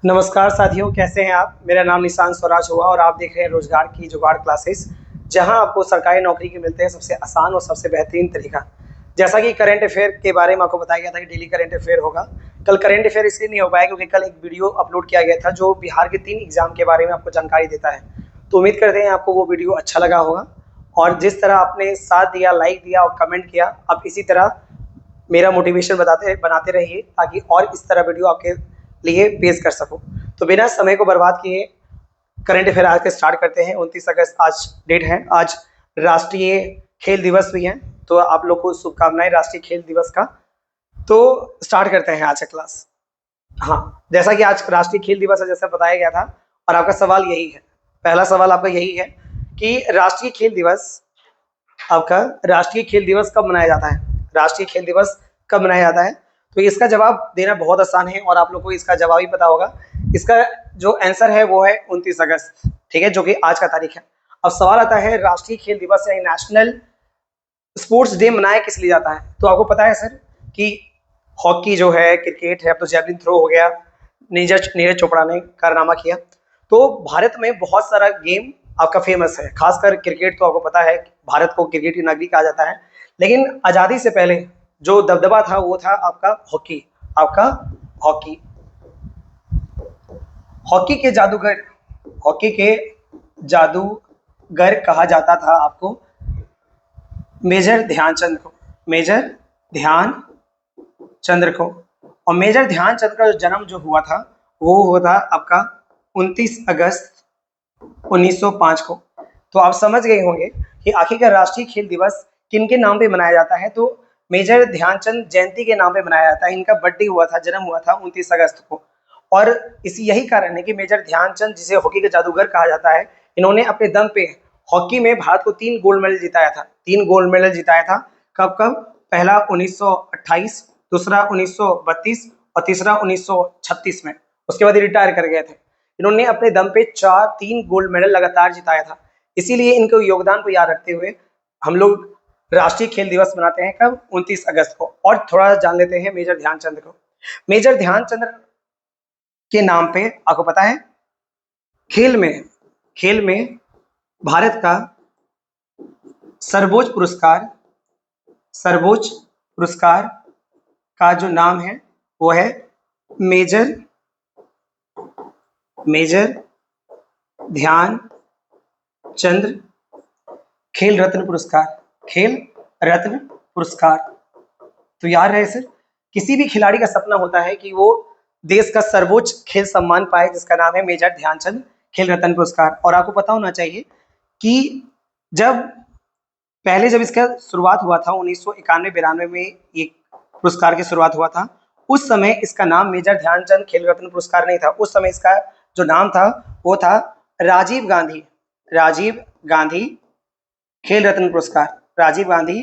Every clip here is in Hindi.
नमस्कार साथियों, कैसे हैं आप। मेरा नाम निशांत स्वराज हुआ और आप देख रहे हैं रोजगार की जुगाड़ क्लासेस, जहां आपको सरकारी नौकरी के मिलते हैं सबसे आसान और सबसे बेहतरीन तरीका। जैसा कि करंट अफेयर के बारे में आपको बताया गया था कि डेली करंट अफेयर होगा। कल करंट अफेयर इसलिए नहीं हो पाया क्योंकि कल एक वीडियो अपलोड किया गया था जो बिहार के 3 एग्जाम के बारे में आपको जानकारी देता है। तो उम्मीद करते हैं आपको वो वीडियो अच्छा लगा होगा और जिस तरह आपने साथ दिया, लाइक दिया और कमेंट किया, आप इसी तरह मेरा मोटिवेशन बनाते रहिए ताकि और इस तरह वीडियो आपके लिए पेश कर सकूं। तो बिना समय को बर्बाद किए करंट अफेयर आज के स्टार्ट करते हैं। 29 अगस्त आज डेट है। आज राष्ट्रीय खेल दिवस भी है, तो आप लोग को शुभकामनाएं राष्ट्रीय खेल दिवस का। तो स्टार्ट करते हैं आज का क्लास। हाँ, जैसा कि आज राष्ट्रीय खेल दिवस है, जैसा बताया गया था, और आपका सवाल यही है। पहला सवाल आपका यही है कि राष्ट्रीय खेल दिवस आपका राष्ट्रीय खेल दिवस कब मनाया जाता है। राष्ट्रीय खेल दिवस कब मनाया जाता है, तो इसका जवाब देना बहुत आसान है और आप लोग को इसका जवाब ही पता होगा। इसका जो आंसर है वो है 29 अगस्त, ठीक है, जो कि आज का तारीख है। अब सवाल आता है राष्ट्रीय खेल दिवस या नेशनल स्पोर्ट्स डे मनाया किस लिए जाता है। तो आपको पता है सर कि हॉकी जो है, क्रिकेट है, अब तो जेवलिन थ्रो हो गया, नीरज चोपड़ा ने कारनामा किया। तो भारत में बहुत सारा गेम आपका फेमस है, खासकर क्रिकेट। तो आपको पता है भारत को क्रिकेट की नगरी कहा जाता है, लेकिन आज़ादी से पहले जो दबदबा था वो था आपका हॉकी। आपका हॉकी हॉकी के जादूगर हॉकी के जादूगर कहा जाता था आपको मेजर ध्यानचंद को। मेजर ध्यानचंद्र को। और मेजर ध्यानचंद का जो जन्म जो हुआ था वो हुआ था आपका 29 अगस्त 1905 को। तो आप समझ गए होंगे कि आखिरकार राष्ट्रीय खेल दिवस किन के नाम पे मनाया जाता है। तो मेजर ध्यानचंद जयंती के नाम पे मनाया जाता है। इनका बर्थडे हुआ था, जन्म हुआ था 29 अगस्त को। और इसी यही कारण है कि मेजर ध्यानचंद, जिसे हॉकी के जादूगर कहा जाता है, इन्होंने अपने दम पे हॉकी में भारत को 3 गोल्ड मेडल जिताया था। 3 गोल्ड मेडल जिताया था। कब कब? पहला 1928, दूसरा 1932 और तीसरा 1936 में। उसके बाद रिटायर कर गए थे। इन्होंने अपने दम पे 3 गोल्ड मेडल लगातार जिताया था। इसीलिए इनके योगदान को याद रखते हुए हम लोग राष्ट्रीय खेल दिवस मनाते हैं। कब? 29 अगस्त को। और थोड़ा जान लेते हैं मेजर ध्यानचंद को। मेजर ध्यानचंद के नाम पे आपको पता है खेल में भारत का सर्वोच्च पुरस्कार का जो नाम है वो है मेजर ध्यानचंद खेल रत्न पुरस्कार। तो याद रहे सर, किसी भी खिलाड़ी का सपना होता है कि वो देश का सर्वोच्च खेल सम्मान पाए, जिसका नाम है मेजर ध्यानचंद खेल रत्न पुरस्कार। और आपको पता होना चाहिए कि जब इसका शुरुआत हुआ था 1991-92 में, ये पुरस्कार की शुरुआत हुआ था, उस समय इसका नाम मेजर ध्यानचंद खेल रत्न पुरस्कार नहीं था। उस समय इसका जो नाम था वो था राजीव गांधी खेल रत्न पुरस्कार। राजीव गांधी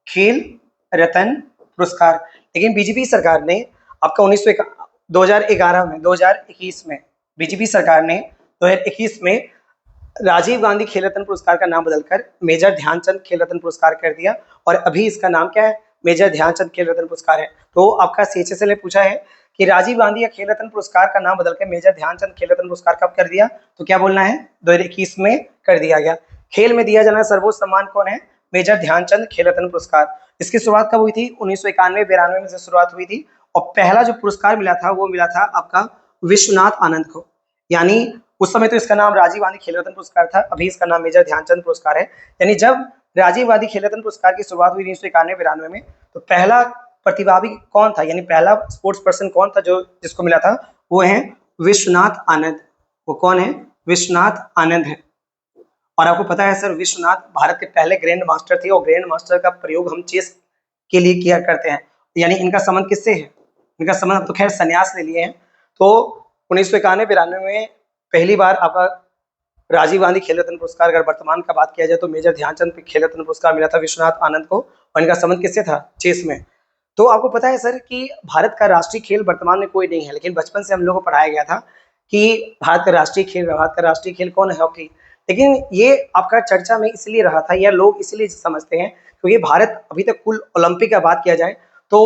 खेल रत्न पुरस्कार। लेकिन बीजेपी सरकार ने आपका 2021 में बीजेपी सरकार ने 2021 में राजीव गांधी खेल रत्न पुरस्कार का नाम बदलकर मेजर ध्यानचंद खेल रत्न पुरस्कार कर दिया। और अभी इसका नाम क्या है? मेजर ध्यानचंद खेल रत्न पुरस्कार है। तो आपका CHSL ने पूछा है कि राजीव गांधी या खेल रत्न पुरस्कार का नाम बदलकर मेजर ध्यानचंद खेल रत्न पुरस्कार कब कर दिया, तो क्या बोलना है? 2021 में कर दिया गया। खेल में दिया जाना सर्वोच्च सम्मान कौन है? मेजर ध्यानचंद खेल रत्न पुरस्कार। इसकी शुरुआत कब हुई थी? 1991-92 में से शुरुआत हुई थी। और पहला जो पुरस्कार मिला था वो मिला था आपका विश्वनाथ आनंद को। यानी उस समय तो इसका नाम राजीव गांधी खेल रत्न पुरस्कार था, अभी इसका नाम मेजर ध्यानचंद पुरस्कार है। यानी जब राजीव गांधी खेल रत्न पुरस्कार की शुरुआत हुई 1991-92 में, तो पहला प्रतिभागी कौन था, यानी पहला स्पोर्ट्स पर्सन कौन था जो जिसको मिला था, वो है विश्वनाथ आनंद। वो कौन है? विश्वनाथ आनंद है। और आपको पता है सर, विश्वनाथ भारत के पहले ग्रैंड मास्टर थे और ग्रैंड मास्टर का प्रयोग हम चेस के लिए किया करते हैं। यानी इनका संबंध किससे है? इनका संबंध तो खैर संन्यास ले लिए हैं। तो 1991-92 में पहली बार आपका राजीव गांधी खेल रत्न पुरस्कार, अगर वर्तमान का बात किया जाए तो मेजर ध्यानचंद खेल रत्न पुरस्कार मिला था विश्वनाथ आनंद को। और इनका संबंध किससे था? चेस में। तो आपको पता है सर कि भारत का राष्ट्रीय खेल वर्तमान में कोई नहीं है, लेकिन बचपन से हम लोग को पढ़ाया गया था कि भारत का राष्ट्रीय खेल कौन है? हॉकी। लेकिन ये आपका चर्चा में इसलिए रहा था, या लोग इसलिए समझते हैं क्योंकि भारत अभी तक कुल ओलंपिक का बात किया जाए तो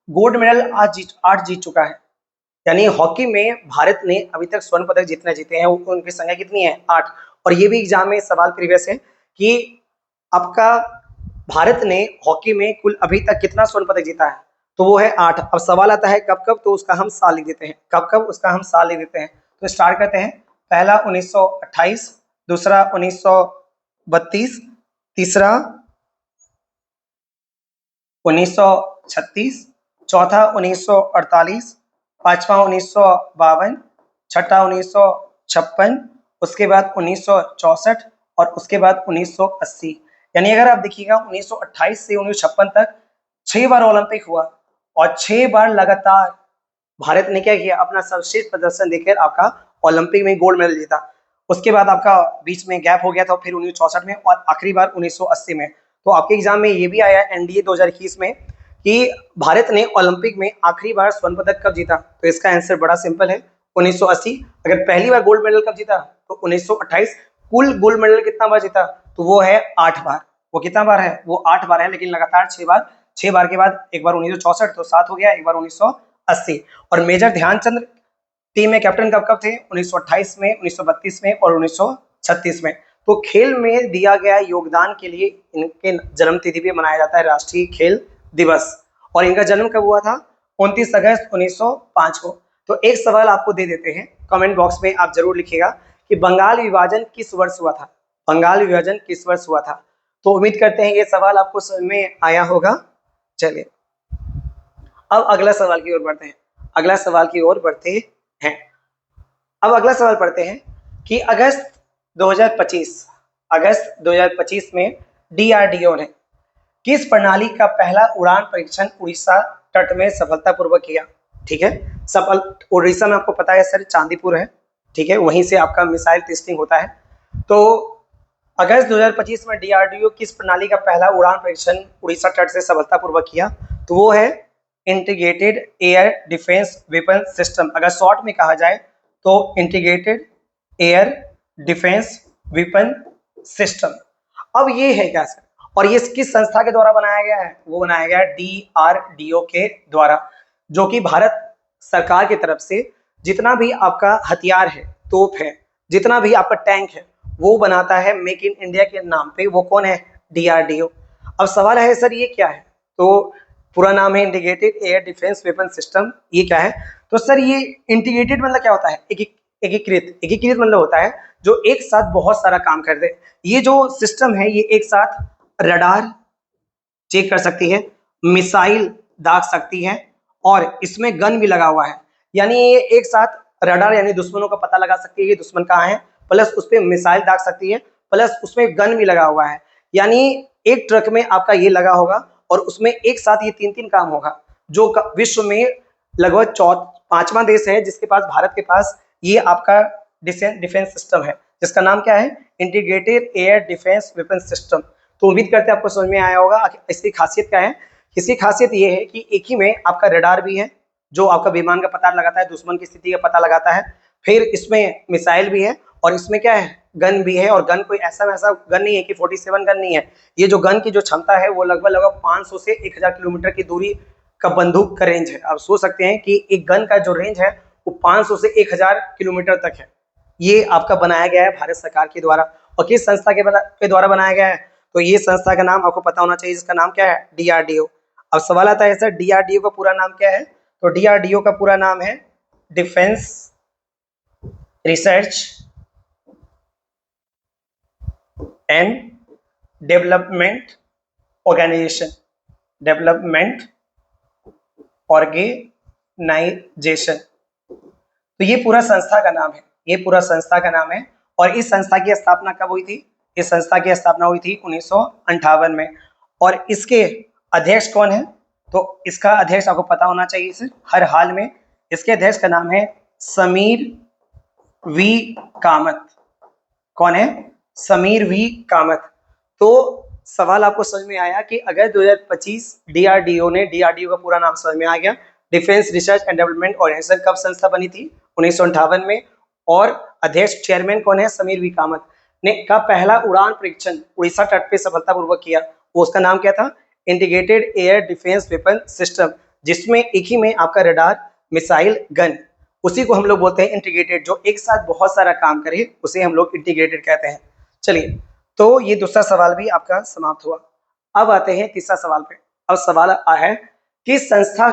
गोल्ड मेडल 8 जीत चुका है। यानी हॉकी में भारत ने अभी तक स्वर्ण पदक जितने जीते हैं उनकी संख्या कितनी है? 8। और ये भी एग्जाम में सवाल प्रीवियस है कि आपका भारत ने हॉकी में कुल अभी तक कितना स्वर्ण पदक जीता है? तो वो है 8। अब सवाल आता है कब कब, तो उसका हम साल लिख देते हैं। कब कब उसका हम साल लिख देते हैं। तो स्टार्ट करते हैं। पहला 1928, दूसरा 1932, तीसरा 1936, चौथा 1948, पांचवा 1952, छठा 1956, उसके बाद 1964 और उसके बाद 1980। यानी अगर आप देखिएगा 1928 से 1956 तक 6 बार ओलंपिक हुआ और 6 बार लगातार भारत ने क्या किया? अपना सर्वश्रेष्ठ प्रदर्शन देकर आपका ओलंपिक में गोल्ड मेडल जीता। उसके बाद आपका बीच में गैप हो गया था, फिर 1964 में और आखिरी बार 1980 में। तो आपके एग्जाम में ये भी आया एनडीए 2021 में कि भारत ने ओलंपिक में आखिरी बार स्वर्ण पदक कब जीता? तो इसका आंसर बड़ा सिंपल है, 1980। अगर पहली बार गोल्ड मेडल कब जीता? तो 1928। कुल गोल्ड मेडल कितना बार जीता? तो वो है 8 बार। वो कितना बार है? वो 8 बार है, लेकिन लगातार 6 बार। 6 बार के बाद एक बार 1964 तो 7 हो गया, एक बार 1980। और मेजर ध्यानचंद टीम में कैप्टन कब कब थे? 1928 में, 1932 में और 1936 में। तो खेल में दिया गया योगदान के लिए इनके जन्म तिथि पे मनाया जाता है राष्ट्रीय खेल दिवस। और इनका जन्म कब हुआ था? 29 अगस्त 1905 को। तो एक सवाल आपको दे देते हैं, कमेंट बॉक्स में आप जरूर लिखिएगा कि बंगाल विभाजन किस वर्ष हुआ था? बंगाल विभाजन किस वर्ष हुआ था? तो उम्मीद करते हैं ये सवाल आपको समझ में आया होगा। चलिए अब अगला सवाल की ओर बढ़ते हैं। अगला सवाल की ओर बढ़ते हैं। अब अगला सवाल पढ़ते हैं कि अगस्त 2025 में डीआरडीओ ने किस प्रणाली का पहला उड़ान परीक्षण उड़ीसा तट में सफलतापूर्वक किया? ठीक है, सफल उड़ीसा में आपको पता है सर चांदीपुर है, ठीक है, वहीं से आपका मिसाइल टेस्टिंग होता है। तो अगस्त 2025 में डीआरडीओ किस प्रणाली का पहला उड़ान परीक्षण उड़ीसा तट से सफलतापूर्वक किया? तो वो है integrated air defence weapon system. अगर शॉर्ट में कहा जाए तो integrated air defence weapon system. अब ये है क्या सर, और ये किस संस्था के द्वारा बनाया गया है? वो बनाया गया डीआरडीओ के द्वारा, जो कि भारत सरकार की तरफ से जितना भी आपका हथियार है, तोप है, जितना भी आपका टैंक है, वो बनाता है मेक इन इंडिया के नाम पे। वो कौन है? डीआरडीओ। अब सवाल है सर ये क्या है? तो पूरा नाम है integrated air defence weapon system. ये क्या है? तो सर ये इंटीग्रेटेड मतलब क्या होता है? एकीकृत। एकीकृत मतलब होता है जो एक साथ बहुत सारा काम कर दे। ये जो सिस्टम है ये एक साथ रडार चेक कर सकती है, मिसाइल दाग सकती है और इसमें गन भी लगा हुआ है। यानी ये एक साथ रडार यानी दुश्मनों का पता लगा सकती है कि दुश्मन कहाँ है, प्लस उस पर मिसाइल दाग सकती है, प्लस उसमें गन भी लगा हुआ है। यानी एक ट्रक में आपका ये लगा होगा और उसमें एक साथ ये 3-3 काम होगा। जो विश्व में लगभग 5वां देश है जिसके पास, भारत के पास ये आपका डिफेंस सिस्टम है, जिसका नाम क्या है? Integrated air defence weapon system. तो उम्मीद करते हैं आपको समझ में आया होगा इसकी खासियत क्या है। इसकी खासियत ये है कि एक ही में आपका रडार भी है जो आपका विमान का पता लगाता है, दुश्मन की स्थिति का पता लगाता है, फिर इसमें मिसाइल भी है और इसमें क्या है? गन भी है। और गन कोई ऐसा वैसा गन नहीं है कि 47 गन नहीं है। ये जो गन की जो क्षमता है वो लगभग 500 से 1000 किलोमीटर की दूरी का बंदूक का रेंज है। आप सोच सकते हैं कि एक गन का जो रेंज है वो 500 से 1000 किलोमीटर तक है। ये आपका बनाया गया है भारत सरकार के द्वारा। और किस संस्था के द्वारा बनाया गया है? तो ये संस्था का नाम आपको पता होना चाहिए, जिसका नाम क्या है? डीआरडीओ। अब सवाल आता है सर डीआरडीओ का पूरा नाम क्या है? तो डीआरडीओ का पूरा नाम है defence research and development organisation. Development organisation. तो ये पूरा संस्था का नाम है, ये पूरा संस्था का नाम है। और इस संस्था की स्थापना कब हुई थी? इस संस्था की स्थापना हुई थी 1958 में। और इसके अध्यक्ष कौन है? तो इसका अध्यक्ष आपको पता होना चाहिए सर हर हाल में। इसके अध्यक्ष का नाम है समीर वी कामत। कौन है? समीर वी कामत। तो सवाल आपको समझ में आया कि अगस्त 2025 डीआरडीओ ने, डीआरडीओ का पूरा नाम समझ में आ गया, defence research and development organisation. कब संस्था बनी थी? 1958 में। और अध्यक्ष चेयरमैन कौन है? समीर वी कामत ने का पहला उड़ान परीक्षण उड़ीसा तट पे सफलतापूर्वक किया। वो उसका नाम क्या था? Integrated air defence weapon system, जिसमें एक ही में आपका रडार, मिसाइल, गन उसी को हम लोग बोलते हैं इंटीग्रेटेड। जो एक साथ बहुत सारा काम करे उसे हम लोग इंटीग्रेटेड कहते हैं। चलिए, तो ये दूसरा सवाल भी आपका समाप्त हुआ। अब आते हैं तीसरा सवाल पे। अब सवाल है कि संस्था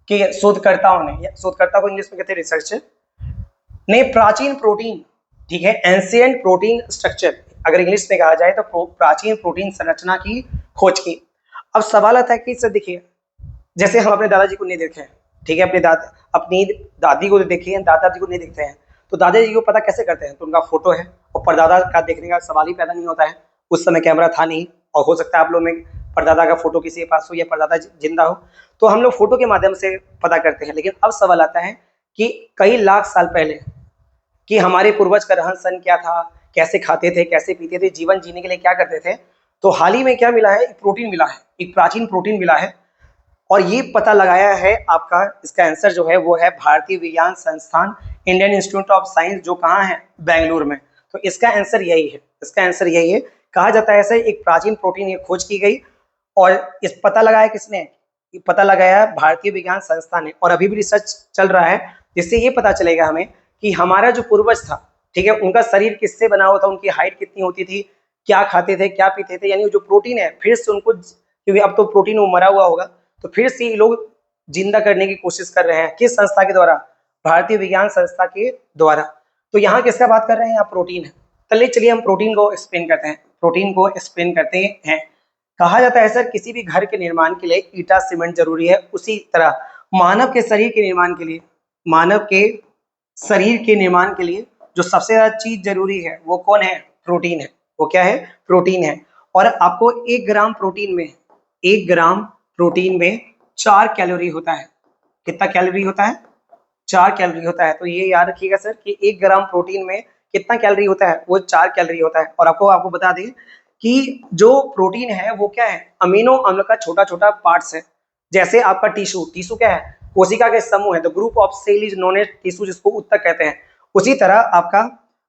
के शोधकर्ताओं ने, या शोधकर्ता को इंग्लिश में कहते हैं रिसर्चर, ने प्राचीन प्रोटीन, ठीक है, एंशिएंट प्रोटीन स्ट्रक्चर, अगर इंग्लिश में कहा जाए तो प्राचीन प्रोटीन संरचना की खोज की। अब सवाल आता है कि सर देखिए, जैसे हम अपने दादाजी को नहीं देखे हैं, ठीक है, अपनी दादी को देखे हैं, दादाजी को नहीं देखते हैं, तो दादाजी को पता कैसे करते हैं? तो उनका फोटो है, और परदादा का देखने का सवाल ही पैदा नहीं होता है। उस समय कैमरा था नहीं, और हो सकता है आप लोग में परदादा का फोटो किसी के पास हो या परदादा जिंदा हो, तो हम लोग फोटो के माध्यम से पता करते हैं। लेकिन अब सवाल आता है कि कई लाख साल पहले कि हमारे पूर्वज का रहन सहन क्या था, कैसे खाते थे, कैसे पीते थे, जीवन जीने के लिए क्या करते थे। तो हाल ही में क्या मिला है? एक प्रोटीन मिला है, एक प्राचीन प्रोटीन मिला है, और ये पता लगाया है आपका, इसका आंसर जो है वो है भारतीय विज्ञान संस्थान, इंडियन इंस्टीट्यूट ऑफ साइंस, जो कहाँ है? बेंगलुरु में। तो इसका आंसर यही है, इसका आंसर यही है। कहा जाता है ऐसे एक प्राचीन प्रोटीन ये खोज की गई, और इस पता लगाया किसने? ये पता लगाया भारतीय विज्ञान संस्थान ने, और अभी भी रिसर्च चल रहा है, जिससे ये पता चलेगा हमें कि हमारा जो पूर्वज था, ठीक है, उनका शरीर किससे बना हुआ था, उनकी हाइट कितनी होती थी, क्या खाते थे, क्या पीते थे, यानी जो प्रोटीन है फिर से उनको, क्योंकि अब तो प्रोटीन वो मरा हुआ होगा, तो फिर से ये लोग जिंदा करने की कोशिश कर रहे हैं। किस संस्था के द्वारा? भारतीय विज्ञान संस्था के द्वारा। तो यहाँ किसका बात कर रहे हैं? यहाँ प्रोटीन है। चलिए हम प्रोटीन को एक्सप्लेन करते हैं, प्रोटीन को एक्सप्लेन करते हैं। कहा जाता है सर, किसी भी घर के निर्माण के लिए ईटा सीमेंट जरूरी है, उसी तरह मानव के शरीर के निर्माण के लिए, मानव के शरीर के निर्माण के लिए जो सबसे ज्यादा चीज जरूरी है वो कौन है? प्रोटीन है। वो क्या है? प्रोटीन है। और आपको 1 ग्राम प्रोटीन में, 1 ग्राम प्रोटीन में 4 कैलोरी होता है। कितना कैलोरी होता है? 4 कैलोरी होता है। तो ये याद रखिएगा सर कि 1 ग्राम प्रोटीन में कितना कैलोरी होता है? वो 4 कैलोरी होता है। और आपको बता दें कि जो प्रोटीन है वो क्या है? अमीनो अम्ल का छोटा छोटा पार्ट्स है। जैसे आपका टिश्यू क्या है? कोशिका के समूह है। The group of cell is known as tissue, जिसको उत्तक कहते हैं। उसी तरह आपका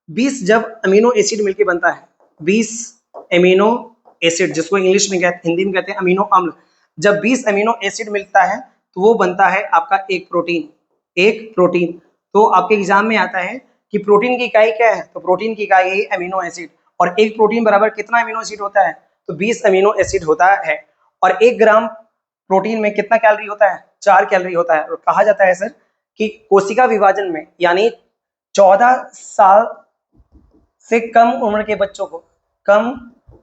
20 जब अमीनो एसिड मिलकर बनता है, 20 अमीनो एसिड, जिसको इंग्लिश में हिंदी में कहते हैं अमीनो अम्ल, जब 20 अमीनो एसिड मिलता है तो वो बनता है आपका एक प्रोटीन, एक प्रोटीन। तो आपके एग्जाम में आता है कि प्रोटीन की इकाई क्या है? तो प्रोटीन की इकाई है अमीनो एसिड। और एक प्रोटीन बराबर कितना अमीनो एसिड होता है? तो 20 अमीनो एसिड होता है। और 1 ग्राम प्रोटीन में कितना कैलोरी होता है? 4 कैलोरी होता है। और कहा जाता है सर कि कोशिका विभाजन में, यानी 14 साल से कम उम्र के बच्चों को, कम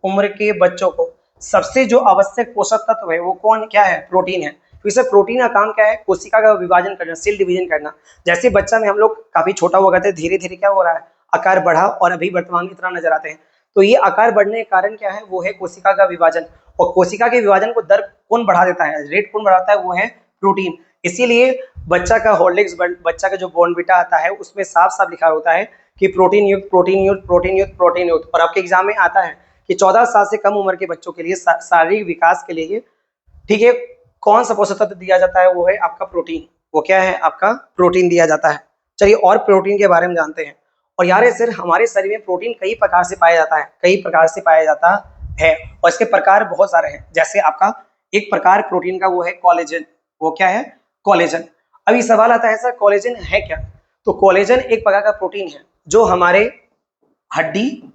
उम्र के बच्चों को सबसे जो आवश्यक पोषक तत्व है वो कौन, क्या है? प्रोटीन है। तो इसे प्रोटीन का काम क्या है? कोशिका का विभाजन करना, सेल डिवीजन करना। जैसे बच्चा में हम लोग काफी छोटा हुआ करते हैं, धीरे धीरे क्या हो रहा है? आकार बढ़ा, और अभी वर्तमान में इतना नजर आते हैं। तो ये आकार बढ़ने के कारण क्या है? वो है कोशिका का विभाजन। और कोशिका के विभाजन को दर कौन बढ़ा देता है? रेट कौन बढ़ाता है? वो है प्रोटीन। इसीलिए बच्चा का हॉर्लिक्स, बच्चा का जो बॉर्नविटा आता है उसमें साफ साफ लिखा होता है कि प्रोटीन युक्त, प्रोटीन युक्त, प्रोटीन युक्त, प्रोटीन युक्त। और आपके एग्जाम में आता है कि 14 साल से कम उम्र के बच्चों के लिए शारीरिक विकास के लिए, ठीक है, कौन सा पोषक तत्व दिया जाता है? वो है आपका प्रोटीन। वो क्या है? आपका प्रोटीन दिया जाता है। चलिए और प्रोटीन के बारे में जानते हैं। और यार सर, हमारे शरीर में प्रोटीन कई प्रकार से पाया जाता है, कई प्रकार से पाया जाता है, और इसके प्रकार बहुत सारे हैं। जैसे आपका एक प्रकार प्रोटीन का वो है कोलेजन। वो क्या है? कोलेजन। अभी सवाल आता है सर कोलेजन है क्या? तो कोलेजन एक प्रकार का प्रोटीन है जो हमारे हड्डी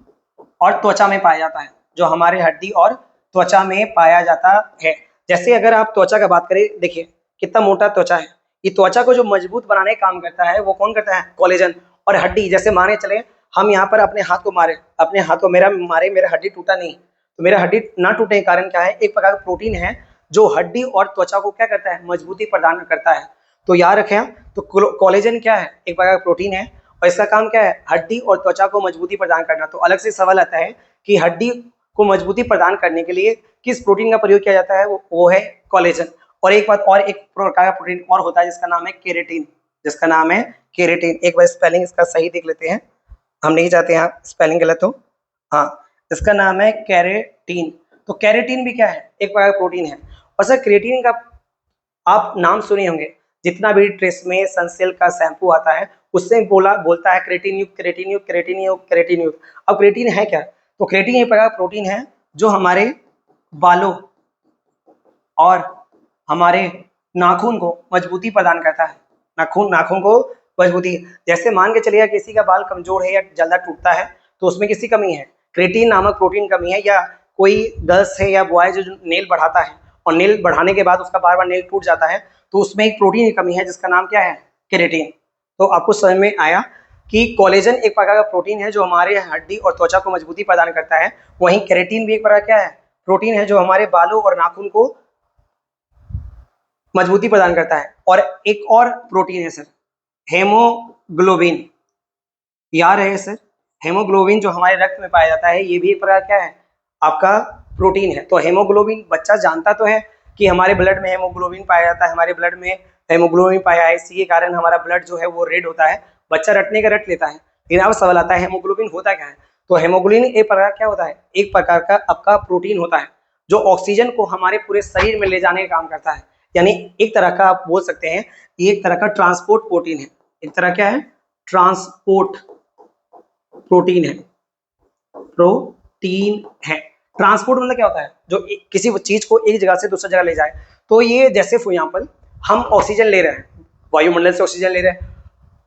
और त्वचा में पाया जाता है, जो हमारे हड्डी और त्वचा में पाया जाता है। जैसे अगर आप त्वचा का बात करें, देखिए कितना मोटा त्वचा है। ये त्वचा को जो मजबूत बनाने का काम करता है वो कौन करता है? कोलेजन। और हड्डी, जैसे माने चले हम यहाँ पर अपने हाथ को मारे, अपने हाथ को मेरा हड्डी टूटा नहीं, तो मेरा हड्डी ना टूटने के कारण क्या है? एक प्रकार का प्रोटीन है जो हड्डी और त्वचा को क्या करता है? मजबूती प्रदान करता है। तो याद रखें, तो कोलेजन क्या है? एक प्रकार का प्रोटीन है, और इसका काम क्या है? हड्डी और त्वचा को मजबूती प्रदान करना। तो अलग से सवाल आता है कि हड्डी को मजबूती प्रदान करने के लिए किस प्रोटीन का प्रयोग किया जाता है? वो है कोलेजन। और एक बात और, एक प्रकार का प्रोटीन और होता है जिसका नाम है केरेटिन, जिसका नाम है केरेटिन। एक बार स्पेलिंग इसका सही देख लेते हैं, हम नहीं चाहते यहाँ स्पेलिंग गलत हो। हाँ, इसका नाम है केरेटिन। तो केरेटिन भी क्या है? एक प्रकार का प्रोटीन है। और सर क्रिएटिन का आप नाम सुने होंगे, जितना भी ट्रेसमे सनसिल्क का शैम्पू आता है उससे बोलता है क्रिएटिन युक्त, क्रिएटिन युक्त, क्रिएटिन युक्त, क्रिएटिन युक्त। अब क्रिएटिन है क्या? तो क्रिएटिन एक प्रकार का प्रोटीन है जो हमारे बालों और हमारे नाखून को मजबूती प्रदान करता है। नाखून नाखून को मजबूती। जैसे मान के चलिए किसी का बाल कमजोर है या जल्दा टूटता है तो उसमें किसी कमी है, क्रेटीन नामक प्रोटीन कमी है, या कोई गर्ल्स है या बॉय जो नेल बढ़ाता है और नेल बढ़ाने के बाद उसका बार बार नेल टूट जाता है तो उसमें एक प्रोटीन की कमी है जिसका नाम क्या है, केरेटिन। तो आपको समझ में आया कि कोलेजन एक प्रकार का प्रोटीन है जो हमारे हड्डी और त्वचा को मजबूती प्रदान करता है, वहीं केरेटिन भी एक प्रकार क्या है, प्रोटीन है जो हमारे बालों और नाखून को मजबूती प्रदान करता है। और एक और प्रोटीन है सर, हेमोग्लोबिन, याद है सर, हेमोग्लोबिन जो हमारे रक्त में पाया जाता है ये भी एक प्रकार क्या है, आपका प्रोटीन है। तो हेमोग्लोबिन बच्चा जानता तो है कि हमारे ब्लड में हेमोग्लोबिन पाया जाता है, हमारे ब्लड में हेमोग्लोबिन पाया है, इसी के कारण हमारा ब्लड जो है वो रेड होता है, बच्चा रटने का रट लेता है। लेकिन अब सवाल आता है हेमोग्लोबिन होता क्या है, तो हेमोग्लोबिन एक प्रकार क्या होता है, एक प्रकार का आपका प्रोटीन होता है जो ऑक्सीजन को हमारे पूरे शरीर में ले जाने का काम करता है। यानी एक तरह का आप बोल सकते हैं ये एक तरह का ट्रांसपोर्ट प्रोटीन है, एक तरह क्या है, ट्रांसपोर्ट प्रोटीन है, प्रोटीन है। ट्रांसपोर्ट मतलब क्या होता है, जो किसी चीज को एक जगह से दूसरी जगह ले जाए। तो ये जैसे फॉर एग्जांपल हम ऑक्सीजन ले रहे हैं, वायुमंडल से ऑक्सीजन ले रहे हैं।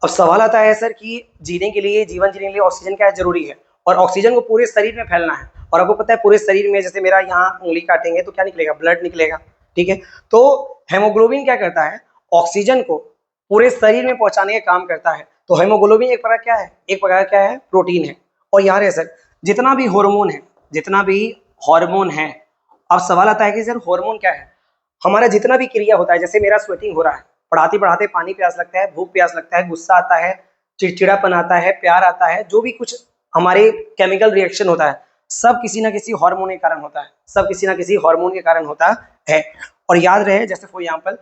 अब सवाल आता है सर कि जीने के लिए, जीवन जीने के लिए ऑक्सीजन क्या जरूरी है, और ऑक्सीजन को पूरे शरीर में फैलना है। और आपको पता है पूरे शरीर में, जैसे मेरा यहाँ उंगली काटेंगे तो क्या निकलेगा, ब्लड निकलेगा, ठीक है। तो हेमोग्लोबिन क्या करता है, ऑक्सीजन को पूरे शरीर में पहुंचाने का काम करता है। तो हेमोग्लोबिन एक प्रकार क्या है, एक प्रकार क्या है, प्रोटीन है। और यार है सर जितना भी हार्मोन है, जितना भी हार्मोन है, अब सवाल आता है कि सर हार्मोन क्या है, हमारा जितना भी क्रिया होता है, जैसे मेरा स्वेटिंग हो रहा है, पढ़ाते पढ़ाते पानी प्यास लगता है, भूख प्यास लगता है, गुस्सा आता है, चिड़चिड़ापन आता है, प्यार आता है, जो भी कुछ हमारे केमिकल रिएक्शन होता है सब किसी ना किसी हार्मोन के कारण होता है, सब किसी ना किसी हार्मोन के कारण होता है। और याद रहे जैसे फॉर एग्जांपल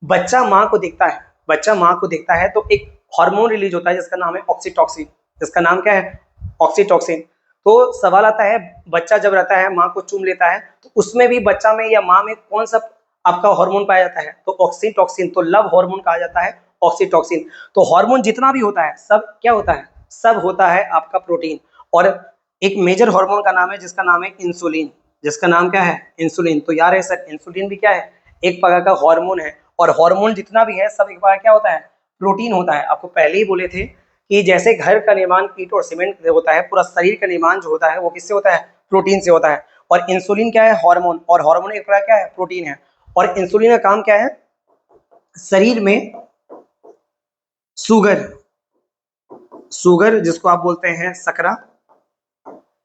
बच्चा माँ को देखता है, बच्चा माँ को देखता है तो एक हार्मोन रिलीज होता है जिसका नाम है ऑक्सीटॉक्सिन, जिसका नाम क्या है, ऑक्सीटॉक्सिन। तो सवाल आता है बच्चा जब रहता है माँ को चूम लेता है तो उसमें भी बच्चा में या माँ में कौन सा आपका हार्मोन पाया जाता है, तो ऑक्सीटॉक्सिन। तो लव हार्मोन कहा जाता है ऑक्सीटॉक्सिन। तो हार्मोन जितना भी होता है सब क्या होता है, सब होता है आपका प्रोटीन। और एक मेजर हार्मोन का नाम है जिसका नाम है इंसुलिन, जिसका नाम क्या है, इंसुलिन। तो यार है सर इंसुलिन भी क्या है, एक प्रकार का हार्मोन है। और हार्मोन जितना भी है सब एक प्रकार क्या होता है, प्रोटीन होता है। आपको पहले ही बोले थे कि जैसे घर का निर्माण ईंट और सीमेंट से होता है, पूरा शरीर का निर्माण जो होता है वो किससे होता है, प्रोटीन से होता है। और इंसुलिन क्या है, हार्मोन, और हार्मोन एक प्रकार क्या है, प्रोटीन है। और इंसुलिन का काम क्या है, शरीर में शुगर, शुगर जिसको आप बोलते हैं शकरा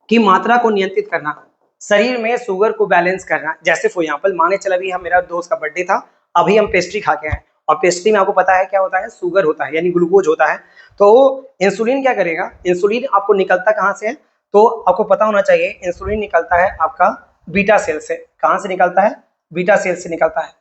की मात्रा को नियंत्रित करना, शरीर में शुगर को बैलेंस करना। जैसे फॉर एग्जांपल माने चला भी हम, मेरा दोस्त का बर्थडे था, अभी हम पेस्ट्री खा के आए और पेस्ट्री में आपको पता है क्या होता है, शुगर होता है, यानी ग्लूकोज होता है। तो इंसुलिन क्या करेगा, इंसुलिन आपको निकलता कहाँ से है, तो आपको पता होना चाहिए इंसुलिन निकलता है आपका बीटा सेल से। कहाँ से निकलता है, बीटा सेल से निकलता है,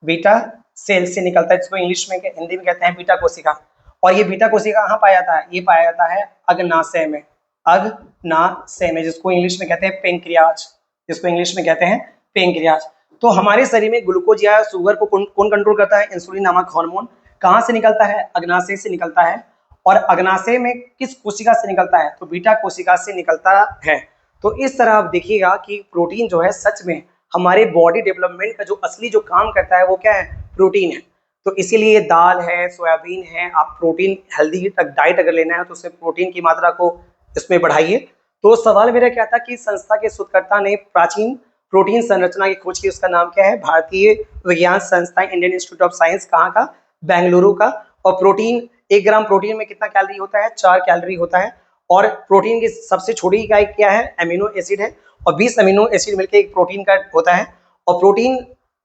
बीटा सेल से निकलता है, जिसको इंग्लिश में हिंदी में कहते हैं बीटा कोशिका। और ये बीटा कोशिका कहाँ पाया जाता है, ये पाया जाता है अग्नाशय में, अग्नाशय में, जिसको इंग्लिश में कहते हैं पेंक्रियाज, जिसको इंग्लिश में कहते हैं पेंक्रियाज। तो हमारे शरीर में ग्लूकोज या शुगर को कौन कंट्रोल करता है, इंसुलिन नामक हार्मोन। कहाँ से निकलता है, अग्नाशय से निकलता है। और अग्नाशय में किस कोशिका से निकलता है, तो बीटा कोशिका से निकलता है। तो इस तरह आप देखिएगा कि प्रोटीन जो है सच में हमारे बॉडी डेवलपमेंट का जो असली जो काम करता है वो क्या है, प्रोटीन है। तो इसीलिए दाल है, सोयाबीन है, आप प्रोटीन हेल्दी डाइट अगर लेना है तो उससे प्रोटीन की मात्रा को इसमें बढ़ाइए। तो सवाल मेरा क्या था कि संस्था के शोधकर्ता ने प्राचीन प्रोटीन संरचना की खोज की, उसका नाम क्या है, भारतीय विज्ञान संस्थान इंडियन इंस्टीट्यूट ऑफ साइंस, कहाँ का, बेंगलुरु का। और प्रोटीन, 1 ग्राम प्रोटीन में कितना कैलोरी होता है, 4 कैलोरी होता है। और प्रोटीन की सबसे छोटी इकाई क्या है, अमीनो एसिड है, और 20 अमीनो एसिड मिलकर एक प्रोटीन का होता है। और प्रोटीन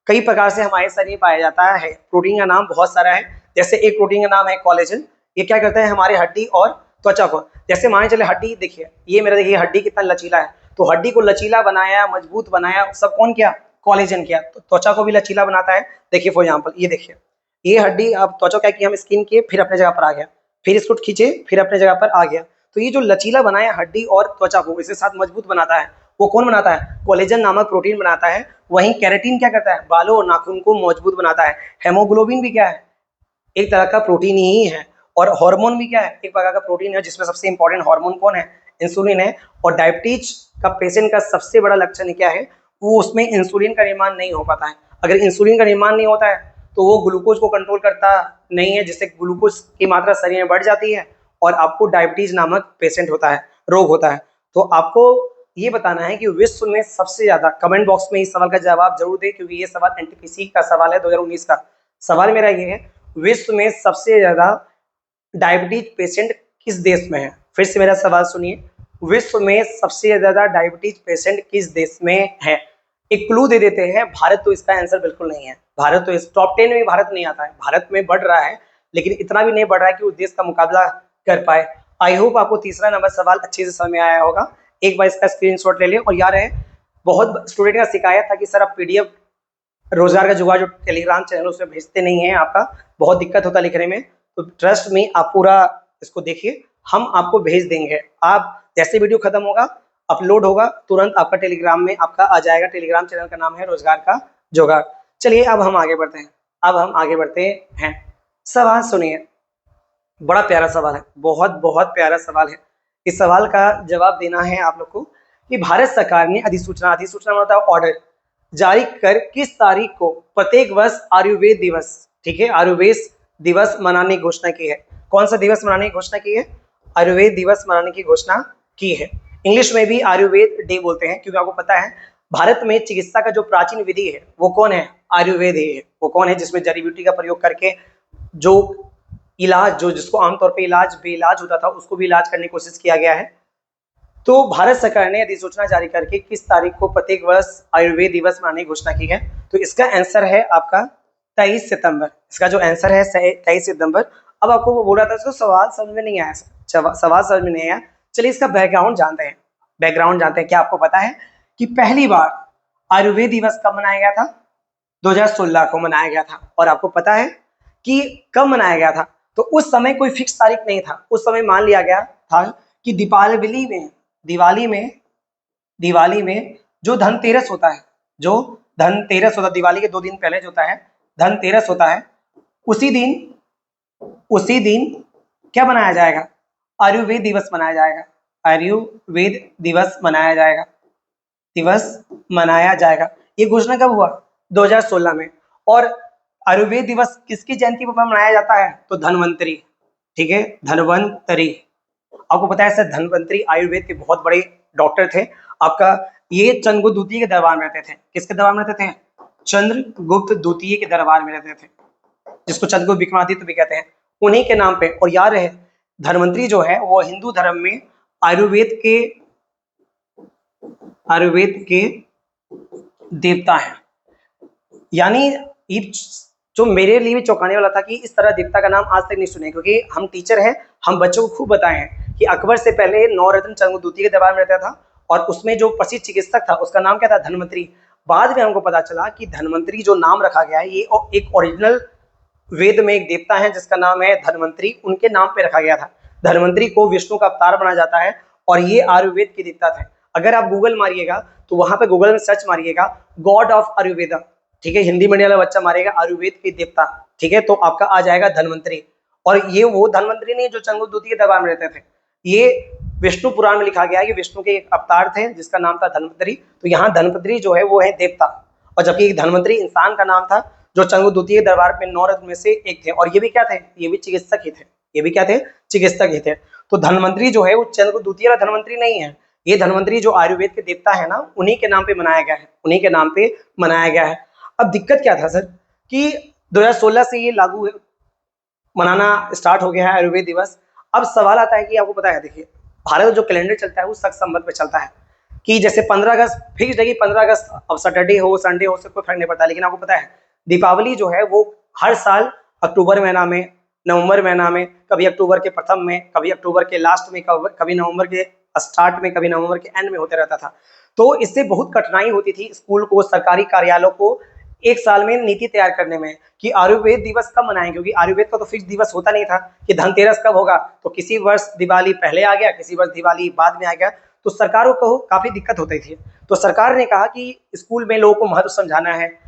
कई प्रकार से हमारे शरीर में पाया जाता है, प्रोटीन का नाम बहुत सारा है। जैसे एक प्रोटीन का नाम है कोलेजन, ये क्या करता है, हमारे हड्डी और त्वचा को, जैसे मान चले हड्डी, देखिए ये मेरा, देखिए हड्डी कितना लचीला है, तो हड्डी को लचीला बनाया, मजबूत बनाया, सब कौन किया, कोलेजन किया। तो त्वचा को भी लचीला बनाता है। देखिए फॉर एग्जांपल ये देखिए, ये हड्डी, अब त्वचा क्या की हम स्किन किए, फिर अपने जगह पर आ गया, फिर इसको खींचे, फिर अपने जगह पर आ गया। तो ये जो लचीला बनाया हड्डी और त्वचा को इसके साथ मजबूत बनाता है, वो कौन बनाता है, कोलेजन नामक प्रोटीन बनाता है। वहीं केराटिन क्या करता है, बालों और नाखून को मजबूत बनाता है। हेमोग्लोबिन भी क्या है, एक तरह का प्रोटीन ही है। और हार्मोन भी क्या है, एक प्रकार का प्रोटीन है, जिसमें सबसे इंपॉर्टेंट हार्मोन कौन है, इंसुलिन है। और डायबिटीज का पेशेंट का सबसे बड़ा लक्षण क्या है, वो उसमें इंसुलिन का निर्माण नहीं हो पाता है। अगर इंसुलिन का निर्माण नहीं होता है तो वो ग्लूकोज को कंट्रोल करता नहीं है, जिससे ग्लूकोज की मात्रा शरीर में बढ़ जाती है और आपको डायबिटीज नामक पेशेंट होता है, रोग होता है। तो आपको ये बताना है कि विश्व में सबसे ज्यादा, कमेंट बॉक्स में इस सवाल का जवाब जरूर दें क्योंकि ये सवाल एनटीपीसी का सवाल है 2019 का। सवाल मेरा ये है, विश्व में सबसे ज्यादा डायबिटीज पेशेंट किस देश में है? फिर से मेरा सवाल सुनिए, विश्व में सबसे ज्यादा डायबिटीज पेशेंट किस देश में है? एक क्लू दे देते हैं, भारत तो इसका आंसर बिल्कुल नहीं है। भारत तो इस टॉप 10 में भारत नहीं आता है। भारत में बढ़ रहा है लेकिन इतना भी नहीं बढ़ रहा है कि उस देश का मुकाबला कर पाए। आई होप आपको तीसरा नंबर सवाल अच्छे से समझ में आया होगा। एक बार इसका स्क्रीनशॉट ले लें। और यार है, बहुत स्टूडेंट का शिकायत था कि सर आप पीडीएफ रोजगार का जुगाड़ जो टेलीग्राम चैनल उसमें भेजते नहीं है, आपका बहुत दिक्कत होता लिखने में। तो ट्रस्ट में आप पूरा इसको देखिए, हम आपको भेज देंगे। आप जैसे वीडियो खत्म होगा, अपलोड होगा, तुरंत आपका टेलीग्राम में आपका आ जाएगा। टेलीग्राम चैनल का नाम है रोजगार का जुगाड़। चलिए अब हम आगे बढ़ते हैं। सवाल सुनिए, बड़ा प्यारा सवाल है, बहुत बहुत प्यारा सवाल है। इस सवाल का जवाब देना है आप लोग को कि भारत सरकार ने अधिसूचना मतलब ऑर्डर जारी कर किस तारीख को प्रत्येक वर्ष आयुर्वेद दिवस, ठीक है, आयुर्वेद दिवस मनाने की घोषणा की है। कौन सा दिवस मनाने की घोषणा की है? आयुर्वेद दिवस मनाने की घोषणा की है। इंग्लिश में भी आयुर्वेद डे बोलते हैं क्योंकि आपको पता है भारत में चिकित्सा का जो प्राचीन विधि है वो कौन है? आयुर्वेद ही है। वो कौन है? जिसमें जड़ी बूटी का प्रयोग करके जो इलाज, जो जिसको आमतौर पे इलाज बेइलाज होता था उसको भी इलाज करने की कोशिश किया गया है। तो भारत सरकार ने अधिसूचना जारी करके किस तारीख को प्रत्येक वर्ष आयुर्वेद दिवस मनाने की घोषणा की है? तो इसका आंसर है आपका 23 सितंबर। इसका जो आंसर है 23 सितंबर। अब आपको वो बोल रहा था इसको सवाल समझ में नहीं आया, सवाल समझ में नहीं आया। चलिए इसका बैकग्राउंड जानते हैं। क्या आपको पता है कि पहली बार आयुर्वेद दिवस कब मनाया गया था? 2016 को मनाया गया था। और आपको पता है कि कब मनाया गया था? तो उस समय कोई फिक्स तारीख नहीं था। उस समय मान लिया गया था कि दिवाली में जो धनतेरस होता है, दिवाली के 2 दिन पहले जो होता है धनतेरस होता है, उसी दिन क्या बनाया जाएगा? आयुर्वेद दिवस मनाया जाएगा। ये घोषणा कब हुआ? 2016 में। और आयुर्वेद दिवस किसकी जयंती पर मनाया जाता है? तो धन्वंतरी, ठीक है, धन्वंतरी। आपको पता है सर, धन्वंतरी आयुर्वेद के बहुत बड़े डॉक्टर थे। आपका ये चंद्रगुप्त द्वितीय के दरबार में रहते थे। किसके दरबार में रहते थे? चंद्रगुप्त द्वितीय के दरबार में रहते थे, जिसको चंद्रगुप्त विक्रमादित्य भी कहते हैं, उन्हीं के नाम पे। और याद रहे, धन्वंतरी जो है वो हिंदू धर्म में आयुर्वेद के देवता हैं। यानी ये जो मेरे लिए भी चौंकाने वाला था कि इस तरह देवता का नाम आज तक नहीं सुने, क्योंकि हम टीचर हैं, हम बच्चों को खूब बताए हैं कि अकबर से पहले नवरत्न चंद्रगुप्त द्वितीय के दरबार में रहता था और उसमें जो प्रसिद्ध चिकित्सक था उसका नाम क्या था? धन्वंतरी। बाद में हमको पता चला कि धन्वंतरी जो नाम रखा गया है ये एक ओरिजिनल वेद में एक देवता है जिसका नाम है धन्वंतरी, उनके नाम पे रखा गया था। धन्वंतरी को विष्णु का अवतार माना जाता है और ये आयुर्वेद के देवता थे। अगर आप गूगल मारिएगा तो वहां पे गूगल में सर्च मारिएगा गॉड ऑफ आयुर्वेदा, ठीक है, हिंदी मीडियम वाला बच्चा मारेगा आयुर्वेद के देवता, ठीक है, तो आपका आ जाएगा धन्वंतरी। और ये वो धन्वंतरी नहीं जो चंद्रगुप्त द्वितीय के दरबार में रहते थे, ये विष्णु पुराण में लिखा गया है कि विष्णु के एक अवतार थे जिसका नाम था धन्वंतरी। तो यहाँ धन्वंतरी जो है वो है देवता, और जबकि धन्वंतरी इंसान का नाम था जो चंद्रगुप्त द्वितीय दरबार में 9 रत्न में से एक थे। और ये भी क्या थे? ये भी चिकित्सक ही थे। तो धन्वंतरी जो है वो चंद्रगुप्त द्वितीय वाला धन्वंतरी नहीं है। ये धन्वंतरी जो आयुर्वेद के देवता है ना, उन्हीं के नाम पे मनाया गया है। अब दिक्कत क्या था सर कि 2016 से ये मनाना स्टार्ट हो गया है आयुर्वेद दिवस। अब सवाल आता है कि आपको पता है, देखिए भारत जो कैलेंडर चलता है वो शक संबंध पे चलता है कि जैसे 15 अगस्त फिक्स है कि 15 अगस्त अब सैटरडे हो संडे हो, उससे कोई फर्क नहीं पड़ता। लेकिन आपको पता है दीपावली जो है वो हर साल अक्टूबर महीना में, नवंबर महीना में, कभी अक्टूबर के प्रथम में, कभी अक्टूबर के लास्ट में, कभी नवंबर के स्टार्ट में, कभी नवंबर के एंड में होते रहता था। तो इससे बहुत कठिनाई होती थी स्कूल को, सरकारी कार्यालयों को एक साल में नीति तैयार करने में कि आयुर्वेद दिवस कब मनाएं, क्योंकि आयुर्वेद का तो फिक्स दिवस होता नहीं था कि धनतेरस कब होगा। तो किसी वर्ष दिवाली पहले आ गया, किसी वर्ष दिवाली बाद में आ गया, तो सरकारों को काफी दिक्कत होती थी। तो सरकार ने कहा कि स्कूल में लोगों को महत्व समझाना है,